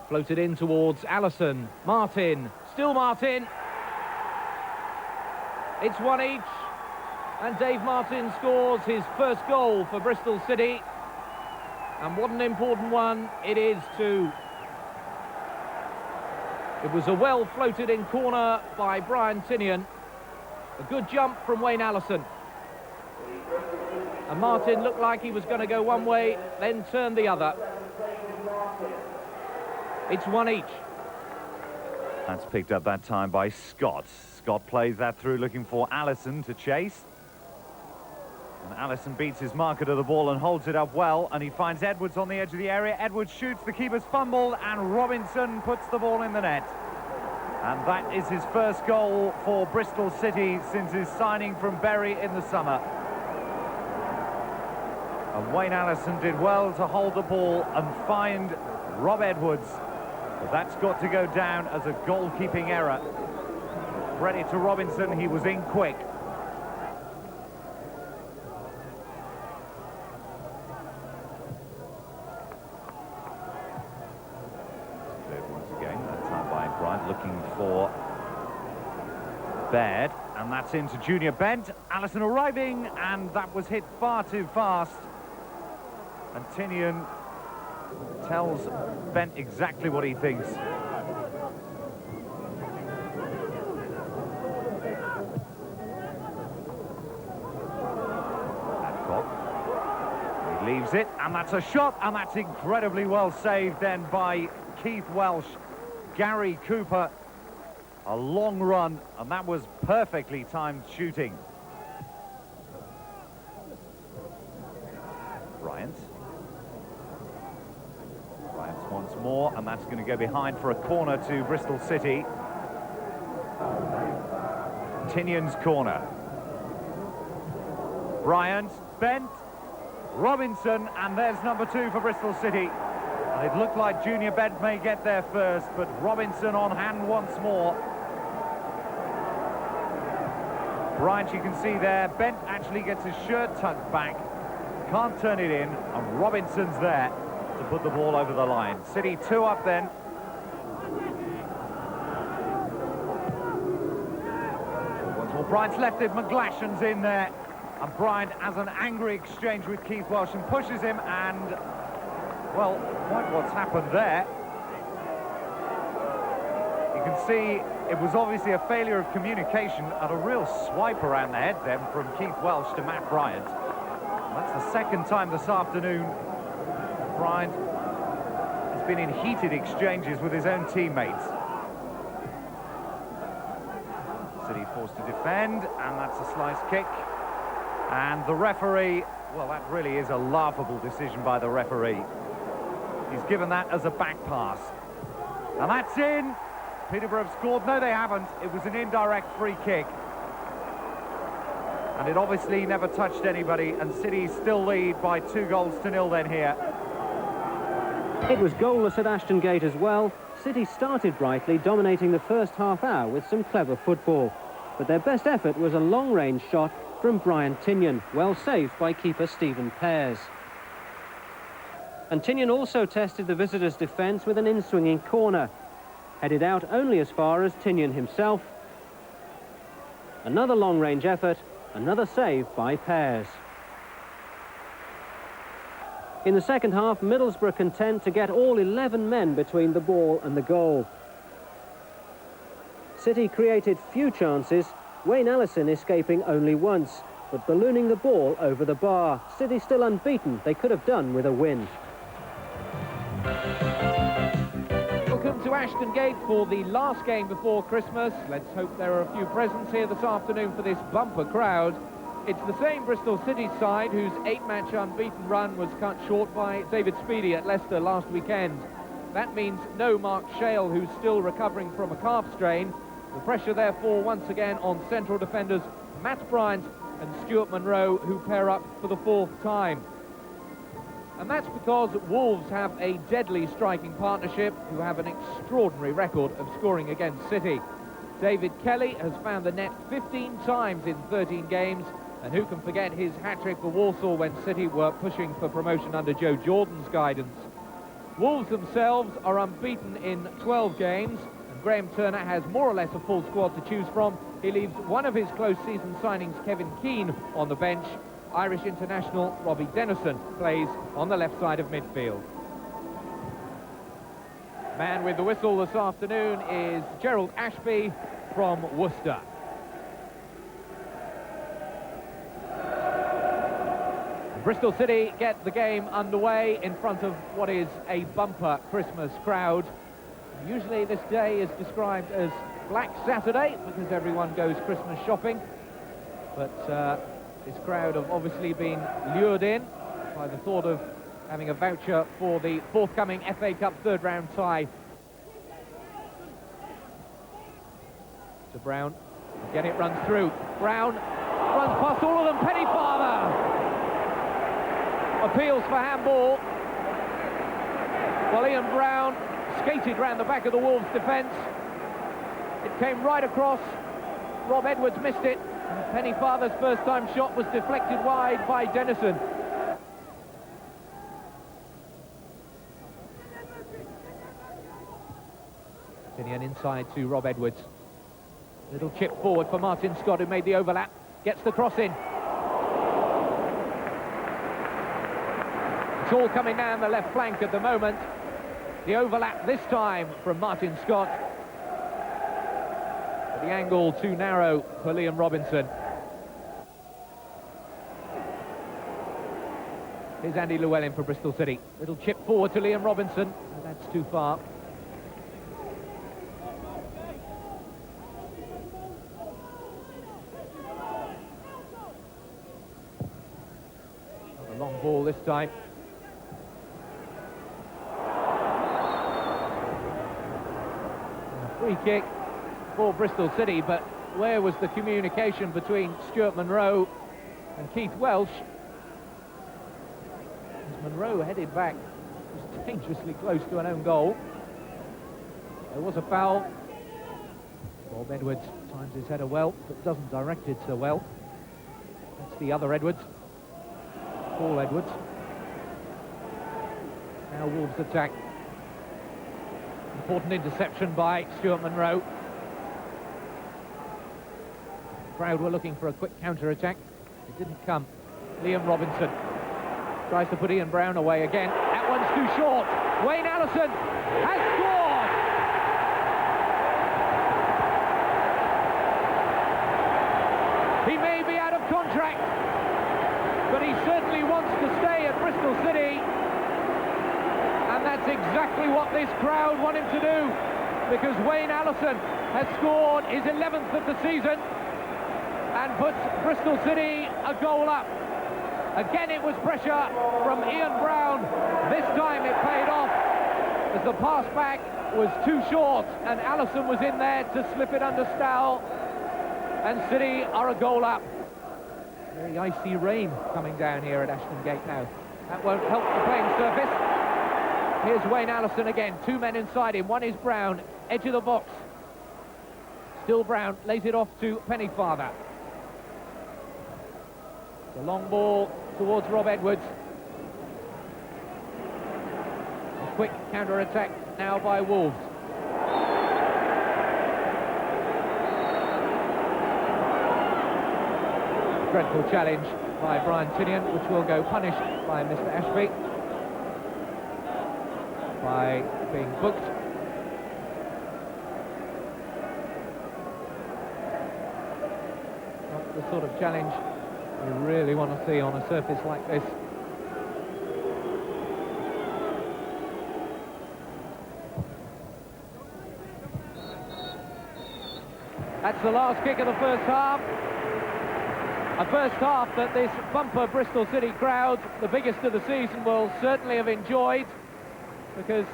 Floated in towards Allison. Martin. Still Martin. It's one each. And Dave Martin scores his first goal for Bristol City. And what an important one it is too. It was a well floated in corner by Brian Tinian. A good jump from Wayne Allison. And Martin looked like he was going to go one way, then turned the other. It's one each. That's picked up that time by Scott. Scott plays that through, looking for Allison to chase. And Allison beats his marker to the ball and holds it up well, and he finds Edwards on the edge of the area. Edwards shoots, the keeper's fumbled, and Robinson puts the ball in the net. And that is his first goal for Bristol City since his signing from Bury in the summer. And Wayne Allison did well to hold the ball and find Rob Edwards. But that's got to go down as a goalkeeping error. Credit to Robinson, he was in quick. Looking for Baird, and that's into Junior Bent. Allison arriving, and that was hit far too fast. And Tinian tells Bent exactly what he thinks. Adcock. He leaves it, and that's a shot, and that's incredibly well saved then by Keith Welsh. Gary Cooper, a long run, and that was perfectly timed shooting. Bryant once more, and that's going to go behind for a corner to Bristol City. Tinian's corner. Bryant, Bent, Robinson, and there's number 2 for Bristol City. It looked like Junior Bent may get there first, but Robinson on hand once more. Bryant, you can see there, Bent actually gets his shirt tucked back, can't turn it in, and Robinson's there to put the ball over the line. City 2 up then. Once more, Bryant's left it, McGlashan's in there, and Bryant has an angry exchange with Keith Welsh and pushes him, and well, quite what's happened there. You can see it was obviously a failure of communication and a real swipe around the head then from Keith Welsh to Matt Bryant. And that's the second time this afternoon Bryant has been in heated exchanges with his own teammates. City forced to defend, and that's a slice kick. And the referee, well, that really is a laughable decision by the referee. He's given that as a back pass. And that's in. Peterborough have scored. No, they haven't. It was an indirect free kick. And it obviously never touched anybody, and City still lead by 2-0 then here. It was goalless at Ashton Gate as well. City started brightly, dominating the first half hour with some clever football. But their best effort was a long-range shot from Brian Tinian, well saved by keeper Stephen Pears. And Tinian also tested the visitors' defence with an in-swinging corner. Headed out only as far as Tinian himself. Another long-range effort, another save by Pears. In the second half, Middlesbrough content to get all 11 men between the ball and the goal. City created few chances, Wayne Allison escaping only once, but ballooning the ball over the bar. City still unbeaten, they could have done with a win. Welcome to Ashton Gate for the last game before Christmas. Let's hope there are a few presents here this afternoon for this bumper crowd. It's the same Bristol City side whose 8-match unbeaten run was cut short by David Speedie at Leicester last weekend. That means no Mark Shale, who's still recovering from a calf strain. The pressure, therefore, once again on central defenders Matt Bryant and Stuart Monroe, who pair up for the 4th time. And that's because Wolves have a deadly striking partnership who have an extraordinary record of scoring against City. David Kelly has found the net 15 times in 13 games, and who can forget his hat-trick for Walsall when City were pushing for promotion under Joe Jordan's guidance. Wolves themselves are unbeaten in 12 games, and Graham Turner has more or less a full squad to choose from. He leaves one of his close season signings, Kevin Keane, on the bench. Irish international Robbie Dennison plays on the left side of midfield. Man with the whistle this afternoon is Gerald Ashby from Worcester. Bristol City get the game underway in front of what is a bumper Christmas crowd. Usually this day is described as Black Saturday because everyone goes Christmas shopping, but this crowd have obviously been lured in by the thought of having a voucher for the forthcoming FA Cup third-round tie. To Brown, again it runs through. Brown runs past all of them. Pennyfather appeals for handball. Well, Ian Brown skated round the back of the Wolves' defence. It came right across. Rob Edwards missed it. Pennyfather's first-time shot was deflected wide by Dennison. Tinian inside to Rob Edwards. Little chip forward for Martin Scott, who made the overlap. Gets the cross in. It's all coming down the left flank at the moment. The overlap this time from Martin Scott. But the angle too narrow for Liam Robinson. Here's Andy Llewellyn for Bristol City. Little chip forward to Liam Robinson. That's too far. A long ball this time. A free kick for Bristol City, but where was the communication between Stuart Monroe and Keith Welsh? As Monroe headed back, was dangerously close to an own goal. There was a foul. Bob Edwards times his header well, but doesn't direct it so well. That's the other Edwards. Paul Edwards. Now Wolves attack. Important interception by Stuart Monroe. The crowd were looking for a quick counter-attack. It didn't come. Liam Robinson tries to put Ian Brown away again. That one's too short. Wayne Allison has scored! He may be out of contract, but he certainly wants to stay at Bristol City. And that's exactly what this crowd want him to do, because Wayne Allison has scored his 11th of the season and puts Bristol City a goal up. Again, it was pressure from Ian Brown. This time it paid off as the pass back was too short and Allison was in there to slip it under Stowell, and City are a goal up. Very icy rain coming down here at Ashton Gate now. That won't help the playing surface. Here's Wayne Allison again. Two men inside him. One is Brown, edge of the box. Still Brown, lays it off to Pennyfather. The long ball towards Rob Edwards. A quick counter-attack now by Wolves. Dreadful challenge by Brian Tinian, which will go punished by Mr. Ashby by being booked. Not the sort of challenge you really want to see on a surface like this. That's the last kick of the first half. A first half that this bumper Bristol City crowd, the biggest of the season, will certainly have enjoyed, because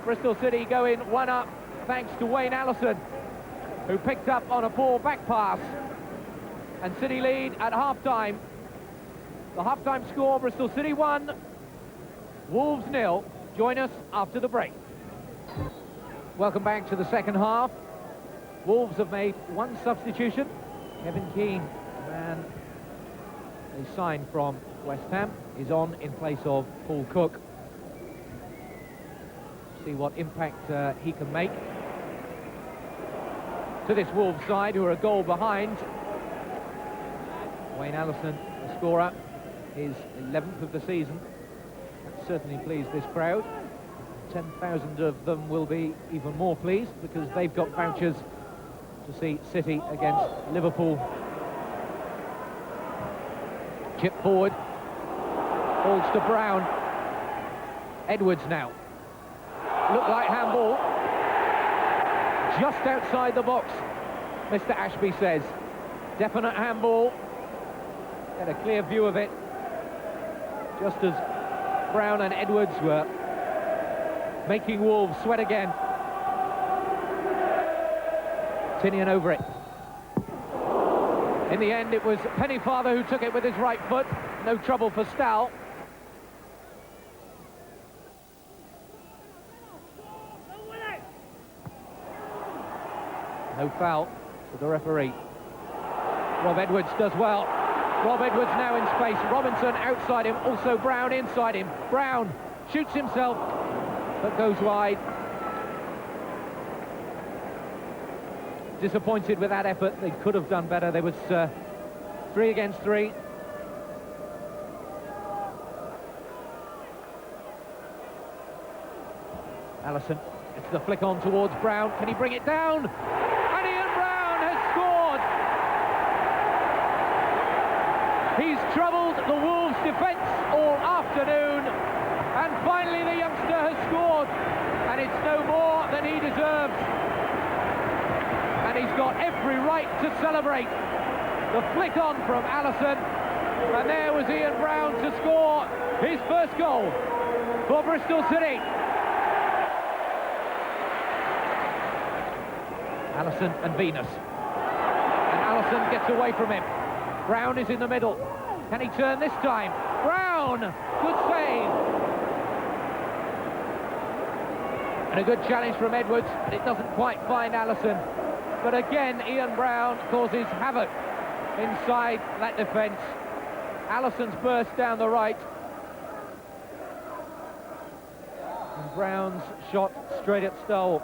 Bristol City go in 1-up thanks to Wayne Allison, who picked up on a poor back pass, and City lead at half-time. The half-time score, Bristol City 1, Wolves 0. Join us after the break. Welcome back to the second half. Wolves have made one substitution. Kevin Keane, the man they signed from West Ham, is on in place of Paul Cook. See what impact he can make to this Wolves side, who are a goal behind. Wayne Allison, the scorer, his 11th of the season. That certainly pleased this crowd. 10,000 of them will be even more pleased, because they've got vouchers to see City against Liverpool. Chip forward, falls to Brown. Edwards now. Looked like handball. Just outside the box, Mr. Ashby says. Definite handball. Get a clear view of it. Just as Brown and Edwards were making Wolves sweat again. Tinian over it. In the end, it was Pennyfather who took it with his right foot. No trouble for Stahl. No foul to the referee. Rob Edwards does well. Rob Edwards now in space. Robinson outside him, also Brown inside him. Brown shoots himself, but goes wide. Disappointed with that effort. They could have done better. There was 3 against 3. Allison, it's the flick on towards Brown. Can he bring it down? And Ian Brown has scored! He's troubled the Wolves' defence all afternoon, and finally the youngster has scored, and it's no more than he deserves. And he's got every right to celebrate. The flick on from Allison, and there was Ian Brown to score his first goal for Bristol City. Allison and Venus. And Allison gets away from him. Brown is in the middle. Can he turn this time? Brown! Good save. And a good challenge from Edwards, but it doesn't quite find Allison. But again, Ian Brown causes havoc inside that defence. Allison's burst down the right. And Brown's shot straight at Stoll.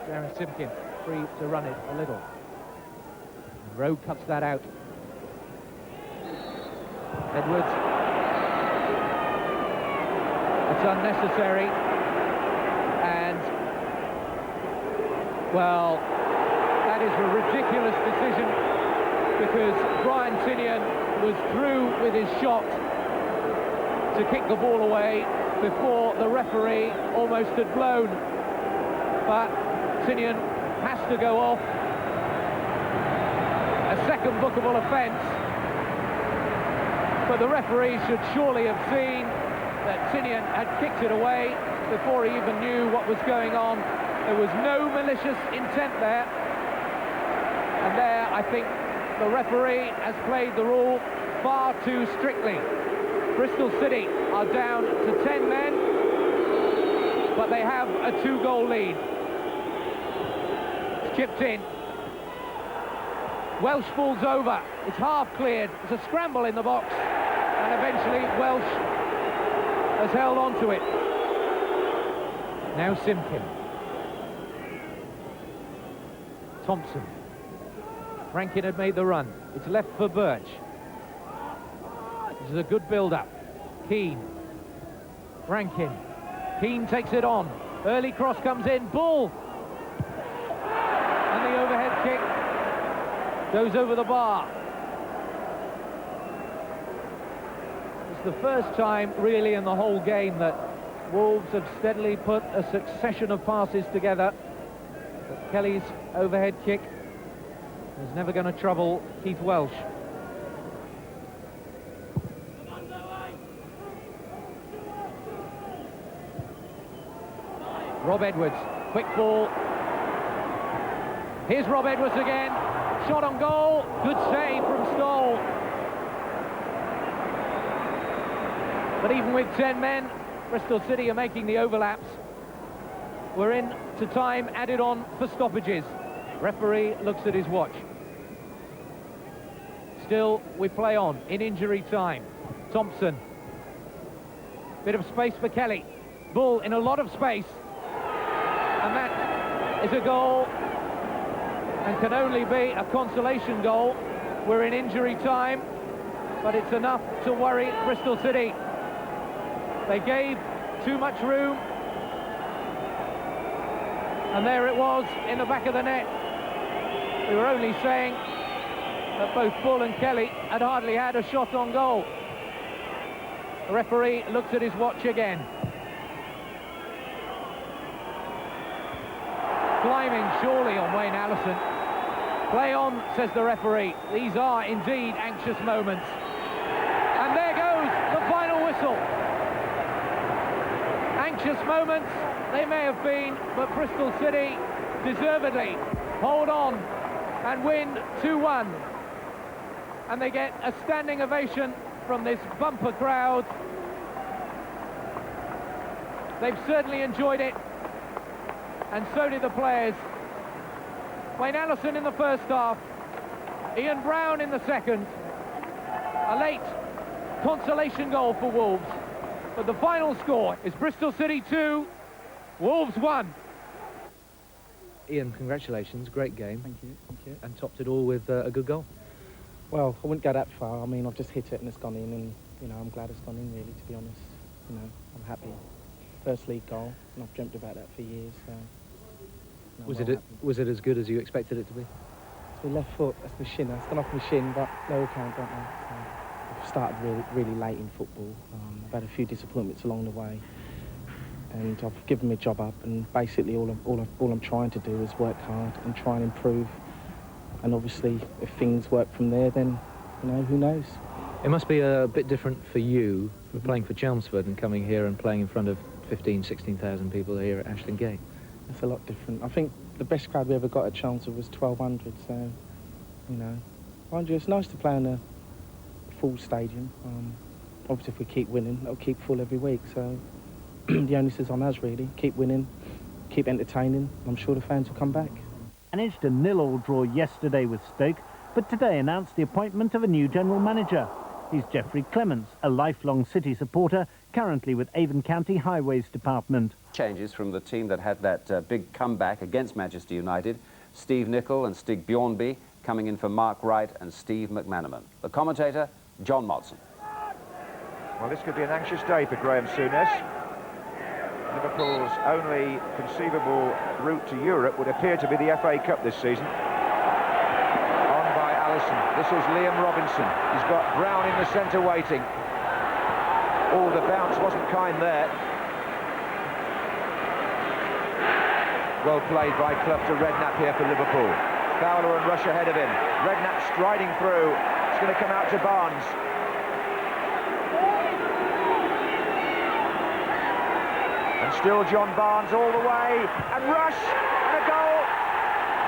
Darren Simpkin free to run it a little. And Rowe cuts that out. Edwards. It's unnecessary. And, well, that is a ridiculous decision, because Brian Tinian was through with his shot to kick the ball away before the referee almost had blown. But Tinian has to go off. A second bookable offence. But the referee should surely have seen that Tinian had kicked it away before he even knew what was going on. There was no malicious intent there. And there, I think, the referee has played the rule far too strictly. Bristol City are down to 10 men, but they have a 2-goal lead. It's chipped in. Welsh falls over. It's half cleared. It's a scramble in the box, and eventually Welsh has held on to it. Now Simpkin. Thompson. Rankin had made the run. It's left for Birch. This is a good build-up. Keane. Rankin. Keane takes it on. Early cross comes in. Bull. And the overhead kick goes over the bar. It's the first time, really, in the whole game that Wolves have steadily put a succession of passes together. But Kelly's overhead kick was never going to trouble Keith Welsh. Rob Edwards, quick ball. Here's Rob Edwards again. Shot on goal. Good save from Stoll. But even with 10 men, Bristol City are making the overlaps. We're in to time added on for stoppages. Referee looks at his watch. Still, we play on in injury time. Thompson. Bit of space for Kelly. Bull in a lot of space. And that is a goal, and can only be a consolation goal. We're in injury time, but it's enough to worry Bristol City. They gave too much room, and there it was in the back of the net. We were only saying that both Bull and Kelly had hardly had a shot on goal. The referee looks at his watch again. Climbing surely on Wayne Allison. Play on, says the referee. These are indeed anxious moments. And there goes the final whistle. Anxious moments they may have been, but Bristol City deservedly hold on and win 2-1. And they get a standing ovation from this bumper crowd. They've certainly enjoyed it, and so did the players. Wayne Allison in the first half, Ian Brown in the second. A late consolation goal for Wolves. But the final score is Bristol City 2, Wolves 1. Ian, congratulations, great game. Thank you. And topped it all with a good goal. Well, I wouldn't go that far. I mean, I've just hit it and it's gone in, and, you know, I'm glad it's gone in, really, to be honest. You know, I'm happy. First league goal, and I've dreamt about that for years, so... Was it as good as you expected it to be? It's my left foot, that's my shin. It's gone off my shin, but they all count, don't they? So I've started really late in football. I've had a few disappointments along the way, and I've given my job up. And basically, all I'm trying to do is work hard and try and improve. And obviously, if things work from there, then, you know, who knows? It must be a bit different for you from playing for Chelmsford and coming here and playing in front of 16,000 people here at Ashton Gate. It's a lot different. I think the best crowd we ever got at Chelmsford was 1,200, so, you know. Mind you, it's nice to play in a full stadium. Obviously, if we keep winning, it'll keep full every week, so the onus is on us, really. Keep winning, keep entertaining. I'm sure the fans will come back. Managed a 0-0 draw yesterday with Stoke, but today announced the appointment of a new general manager. He's Geoffrey Clements, a lifelong City supporter, currently with Avon County Highways Department. Changes from the team that had that big comeback against Manchester United. Steve Nicol and Stig Bjornby coming in for Mark Wright and Steve McManaman. The commentator, John Motson. Well, this could be an anxious day for Graham Souness. Liverpool's only conceivable route to Europe would appear to be the FA Cup this season. On by Allison. This is Liam Robinson. He's got Brown in the centre waiting. Oh, the bounce wasn't kind there. Well played by Clough to Redknapp here for Liverpool. Fowler and Rush ahead of him. Redknapp striding through. It's going to come out to Barnes. And still John Barnes all the way. And Rush! And a goal!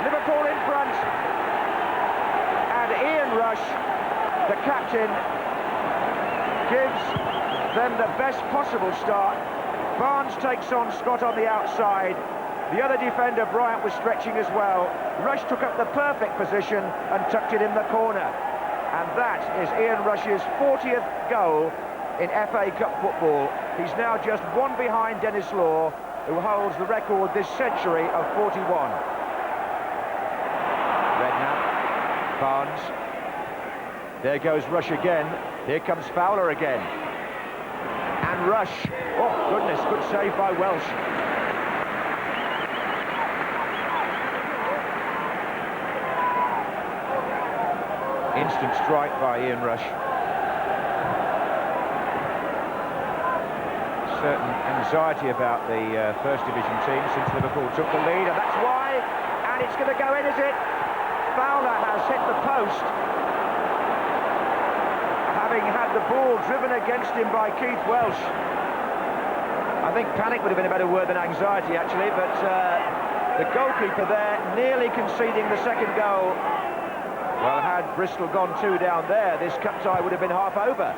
Liverpool in front. And Ian Rush, the captain, gives them the best possible start. Barnes takes on Scott on the outside. The other defender, Bryant, was stretching as well. Rush took up the perfect position and tucked it in the corner. And that is Ian Rush's 40th goal in FA Cup football. He's now just one behind Dennis Law, who holds the record this century of 41. Redknapp, Barnes. There goes Rush again. Here comes Fowler again. And Rush. Oh, goodness, good save by Welsh. Instant strike by Ian Rush. Certain anxiety about the First Division team since Liverpool took the lead, and that's why and it's going to go in, is it? Fowler has hit the post, having had the ball driven against him by Keith Welsh. I think panic would have been a better word than anxiety, actually, but the goalkeeper there nearly conceding the second goal. Well, had Bristol gone 2 down there, this cup tie would have been half over.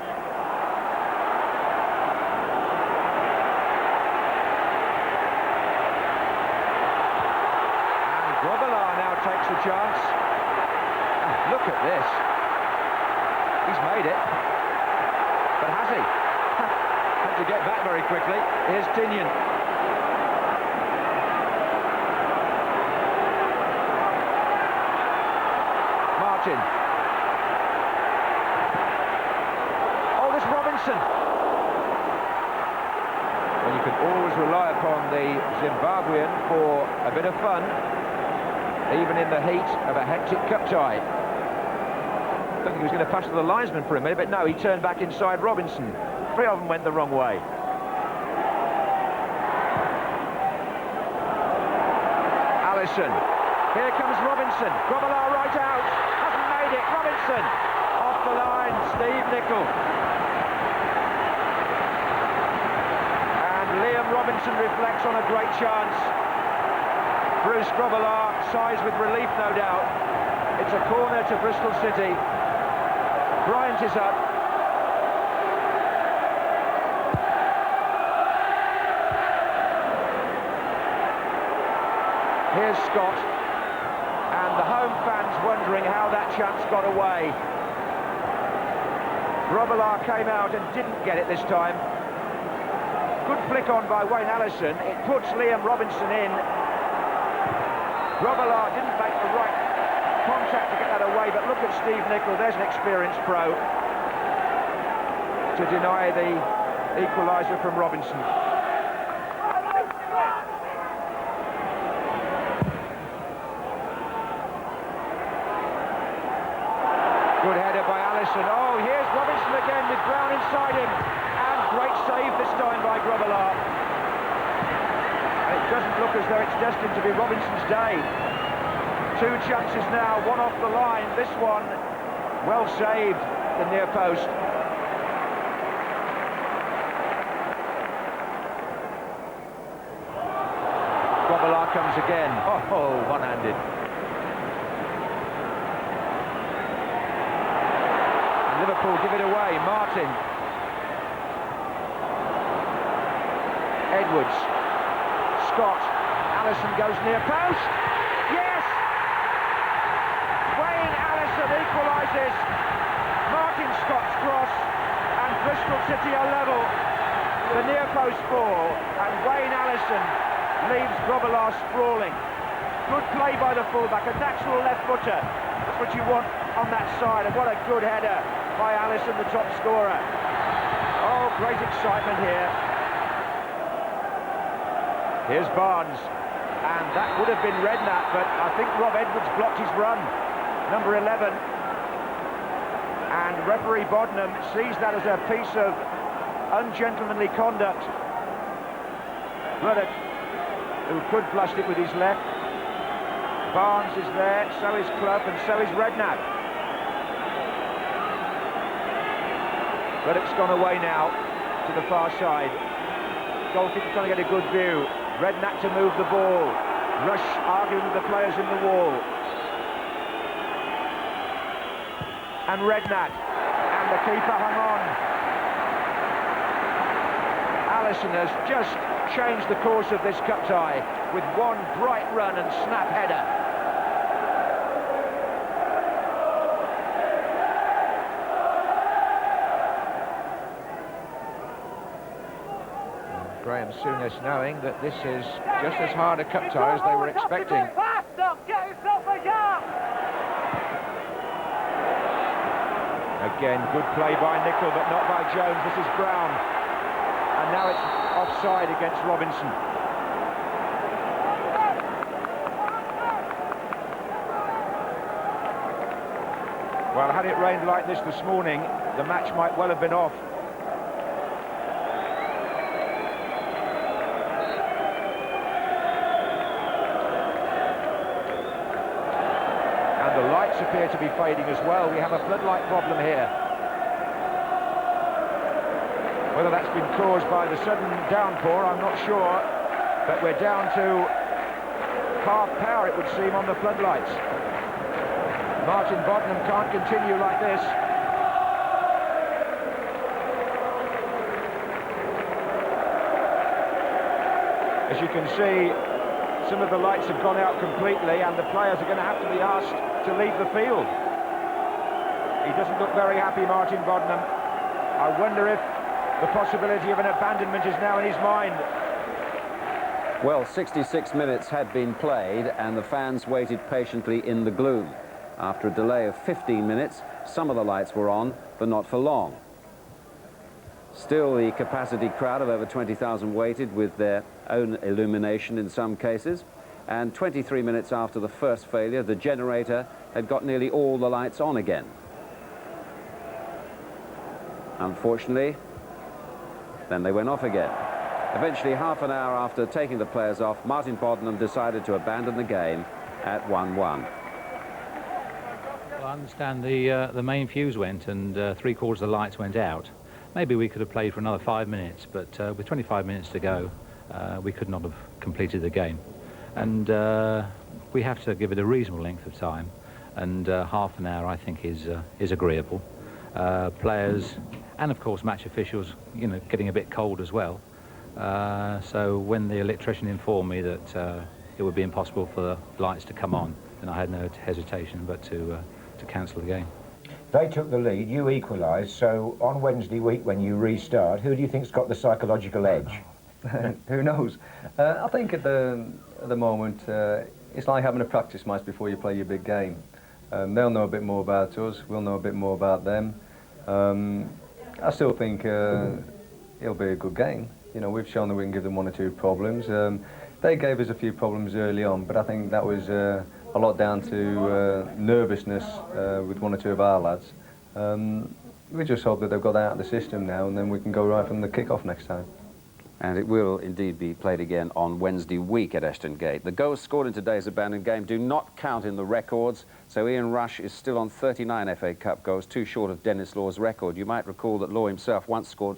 And Grobbelaar now takes the chance. Look at this. He's made it. But has he? Had to get back very quickly. Here's Tinian. Martin. Oh, there's Robinson. Well, you can always rely upon the Zimbabwean for a bit of fun, even in the heat of a hectic cup tie. I don't think he was going to pass to the linesman for a minute, but no, he turned back inside Robinson. 3 of them went the wrong way. Allison. Here comes Robinson. Grobbelaar right out. Hasn't made it. Robinson. Off the line. Steve Nicol. And Liam Robinson reflects on a great chance. Bruce Grobbelaar sighs with relief, no doubt. It's a corner to Bristol City. Bryant is up. Here's Scott, and the home fans wondering how that chance got away. Grobbelaar came out and didn't get it this time. Good flick on by Wayne Allison. It puts Liam Robinson in. Grobbelaar didn't make the right contact to get that away, but look at Steve Nicol. There's an experienced pro to deny the equaliser from Robinson. Good header by Allison. Oh, here's Robinson again with Brown inside him. And great save this time by Grobbelaar. It doesn't look as though it's destined to be Robinson's day. 2 chances now, one off the line. This one, well saved, the near post. Grobbelaar comes again. Oh, one-handed. Liverpool give it away. Martin. Edwards. Scott. Allison goes near post. Yes! Wayne Allison equalises. Martin Scott's cross, and Bristol City are level. The near post ball, and Wayne Allison leaves Grobbelaar sprawling. Good play by the fullback, a natural left footer. That's what you want on that side, and what a good header by Allison, the top scorer. Oh, great excitement here. Here's Barnes, and that would have been Redknapp, but I think Rob Edwards blocked his run, number 11. And referee Bodnam sees that as a piece of ungentlemanly conduct. Ruddock, who could blast it with his left. Barnes is there, so is Clough, and so is Redknapp. Ruddock's gone away now to the far side. Goalkeeper trying to get a good view. Redknapp to move the ball. Rush arguing with the players in the wall. And Redknapp. And the keeper hung on. Allison has just changed the course of this cup tie with one bright run and snap header. Graham Souness knowing that this is just as hard a cup tie as they were expecting. Again, good play by Nicol, but not by Jones. This is Brown. And now it's offside against Robinson. Well, had it rained like this morning, the match might well have been off. lights appear to be fading as well. We have a floodlight problem here. Whether that's been caused by the sudden downpour, I'm not sure. But we're down to half power, it would seem, on the floodlights. Martin Bodnam can't continue like this. As you can see, some of the lights have gone out completely, and the players are going to have to be asked to leave the field. He doesn't look very happy, Martin Bodnam. I wonder if the possibility of an abandonment is now in his mind. Well, 66 minutes had been played, and the fans waited patiently in the gloom. After a delay of 15 minutes, some of the lights were on, but not for long. Still, the capacity crowd of over 20,000 waited with their own illumination in some cases. And 23 minutes after the first failure, the generator had got nearly all the lights on again. Unfortunately, then they went off again. Eventually, half an hour after taking the players off, Martin Bodnam decided to abandon the game at 1-1. Well, I understand the main fuse went and 3/4 of the lights went out. Maybe we could have played for another 5 minutes, but with 25 minutes to go, we could not have completed the game. And we have to give it a reasonable length of time, and half an hour, I think, is agreeable. Players and, of course, match officials, you know, getting a bit cold as well. So when the electrician informed me that it would be impossible for the lights to come on, then I had no hesitation but to cancel the game. They took the lead, you equalised, so on Wednesday week when you restart, who do you think's got the psychological edge? Who knows? I think at the moment, it's like having a practice match before you play your big game. They'll know a bit more about us, we'll know a bit more about them. I still think it'll be a good game. You know, we've shown that we can give them 1 or 2 problems. They gave us a few problems early on, but I think that was a lot down to nervousness with 1 or 2 of our lads. We just hope that they've got that out of the system now, and then we can go right from the kick-off next time. And it will indeed be played again on Wednesday week at Ashton Gate. The goals scored in today's abandoned game do not count in the records, so Ian Rush is still on 39 FA Cup goals, 2 short of Dennis Law's record. You might recall that Law himself once scored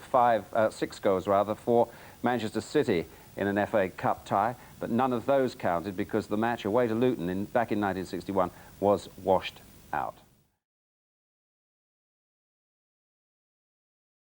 6 goals for Manchester City in an FA Cup tie, but none of those counted because the match away to Luton back in 1961 was washed out.